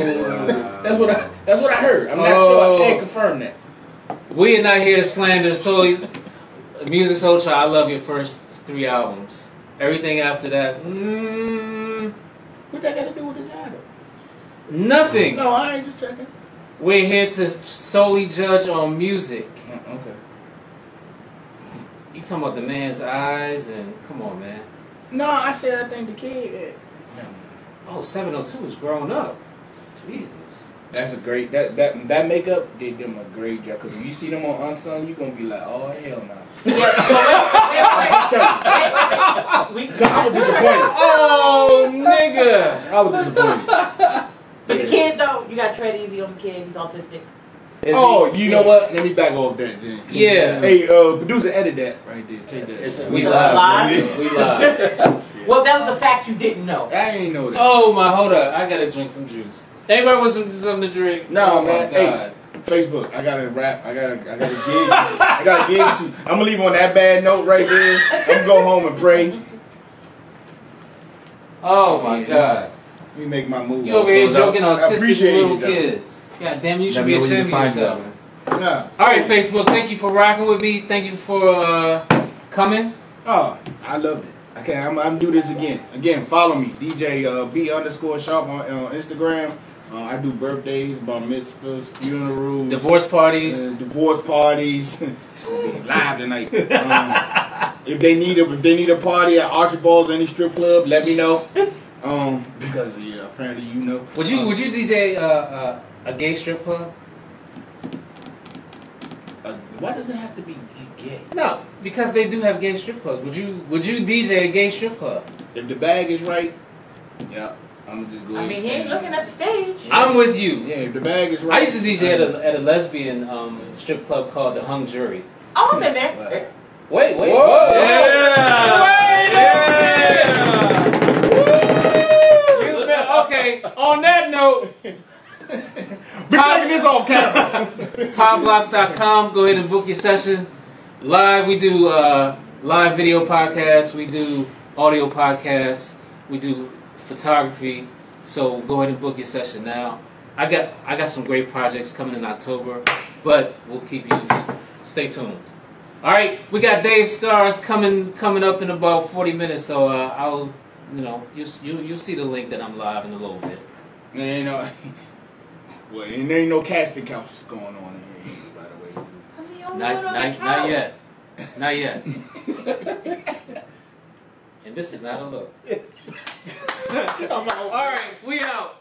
that's what I heard. I'm not sure. I can't confirm that. We are not here to slander solely Music Soul Child. I love your first 3 albums. Everything after that, What that got to do with his idol? Nothing. No, I ain't just checking. We're here to solely judge on music. Okay. You talking about the man's eyes and come on, man. No, I said I think the kid. Oh, 702 is grown up. Jesus. That's a great that makeup did them a great job, because if you see them on Unsung, you gonna be like, oh hell no. I was disappointed. Oh nigga. I was disappointed. But the kid though, you gotta tread easy on the kid. He's autistic. You know what? Let me back off that then. Yeah. Hey, producer, edit that right there. Take that. We live. We live. Well, that was a fact you didn't know. I ain't know that. Oh my, hold up. I gotta drink some juice. Anybody want something to drink? No, oh, man. Hey, Facebook. I gotta rap. I gotta gig. I gotta gig too. I'm gonna leave on that bad note right there. I'm gonna go home and pray. Oh my God. Let me make my move. You over here joking on autistic little you, kids. God damn, you should be ashamed of yourself. Yeah. All right, Facebook. Thank you for rocking with me. Thank you for coming. Oh, I loved it. Okay, I'm do this again. Again, follow me, DJ B_Sharp on Instagram. I do birthdays, bar mitzvahs, funerals, divorce parties. It's gonna be live tonight. If they need a party at Archibald's or any strip club, let me know. Because apparently you know. Would you DJ a gay strip club? Why does it have to be gay? No, because they do have gay strip clubs. Would you DJ a gay strip club? If the bag is right, yeah, I'm gonna just go. I mean, he ain't looking at the stage. I'm with you. Yeah, if the bag is right. I used to DJ at a lesbian strip club called the Hung Jury. Oh, I'm in there. Wait. Whoa. Okay, on that note, off camera. Powerblocks.com. Go ahead and book your session. Live, we do live video podcasts. We do audio podcasts. We do photography. So go ahead and book your session now. I got some great projects coming in October, but we'll keep you. Stay tuned. All right, we got Dave Stars coming up in about 40 minutes. So I'll, you'll see the link that I'm live in a little bit. And there ain't no casting couches going on in here, by the way. Not yet. And this is not a look. All right, we out.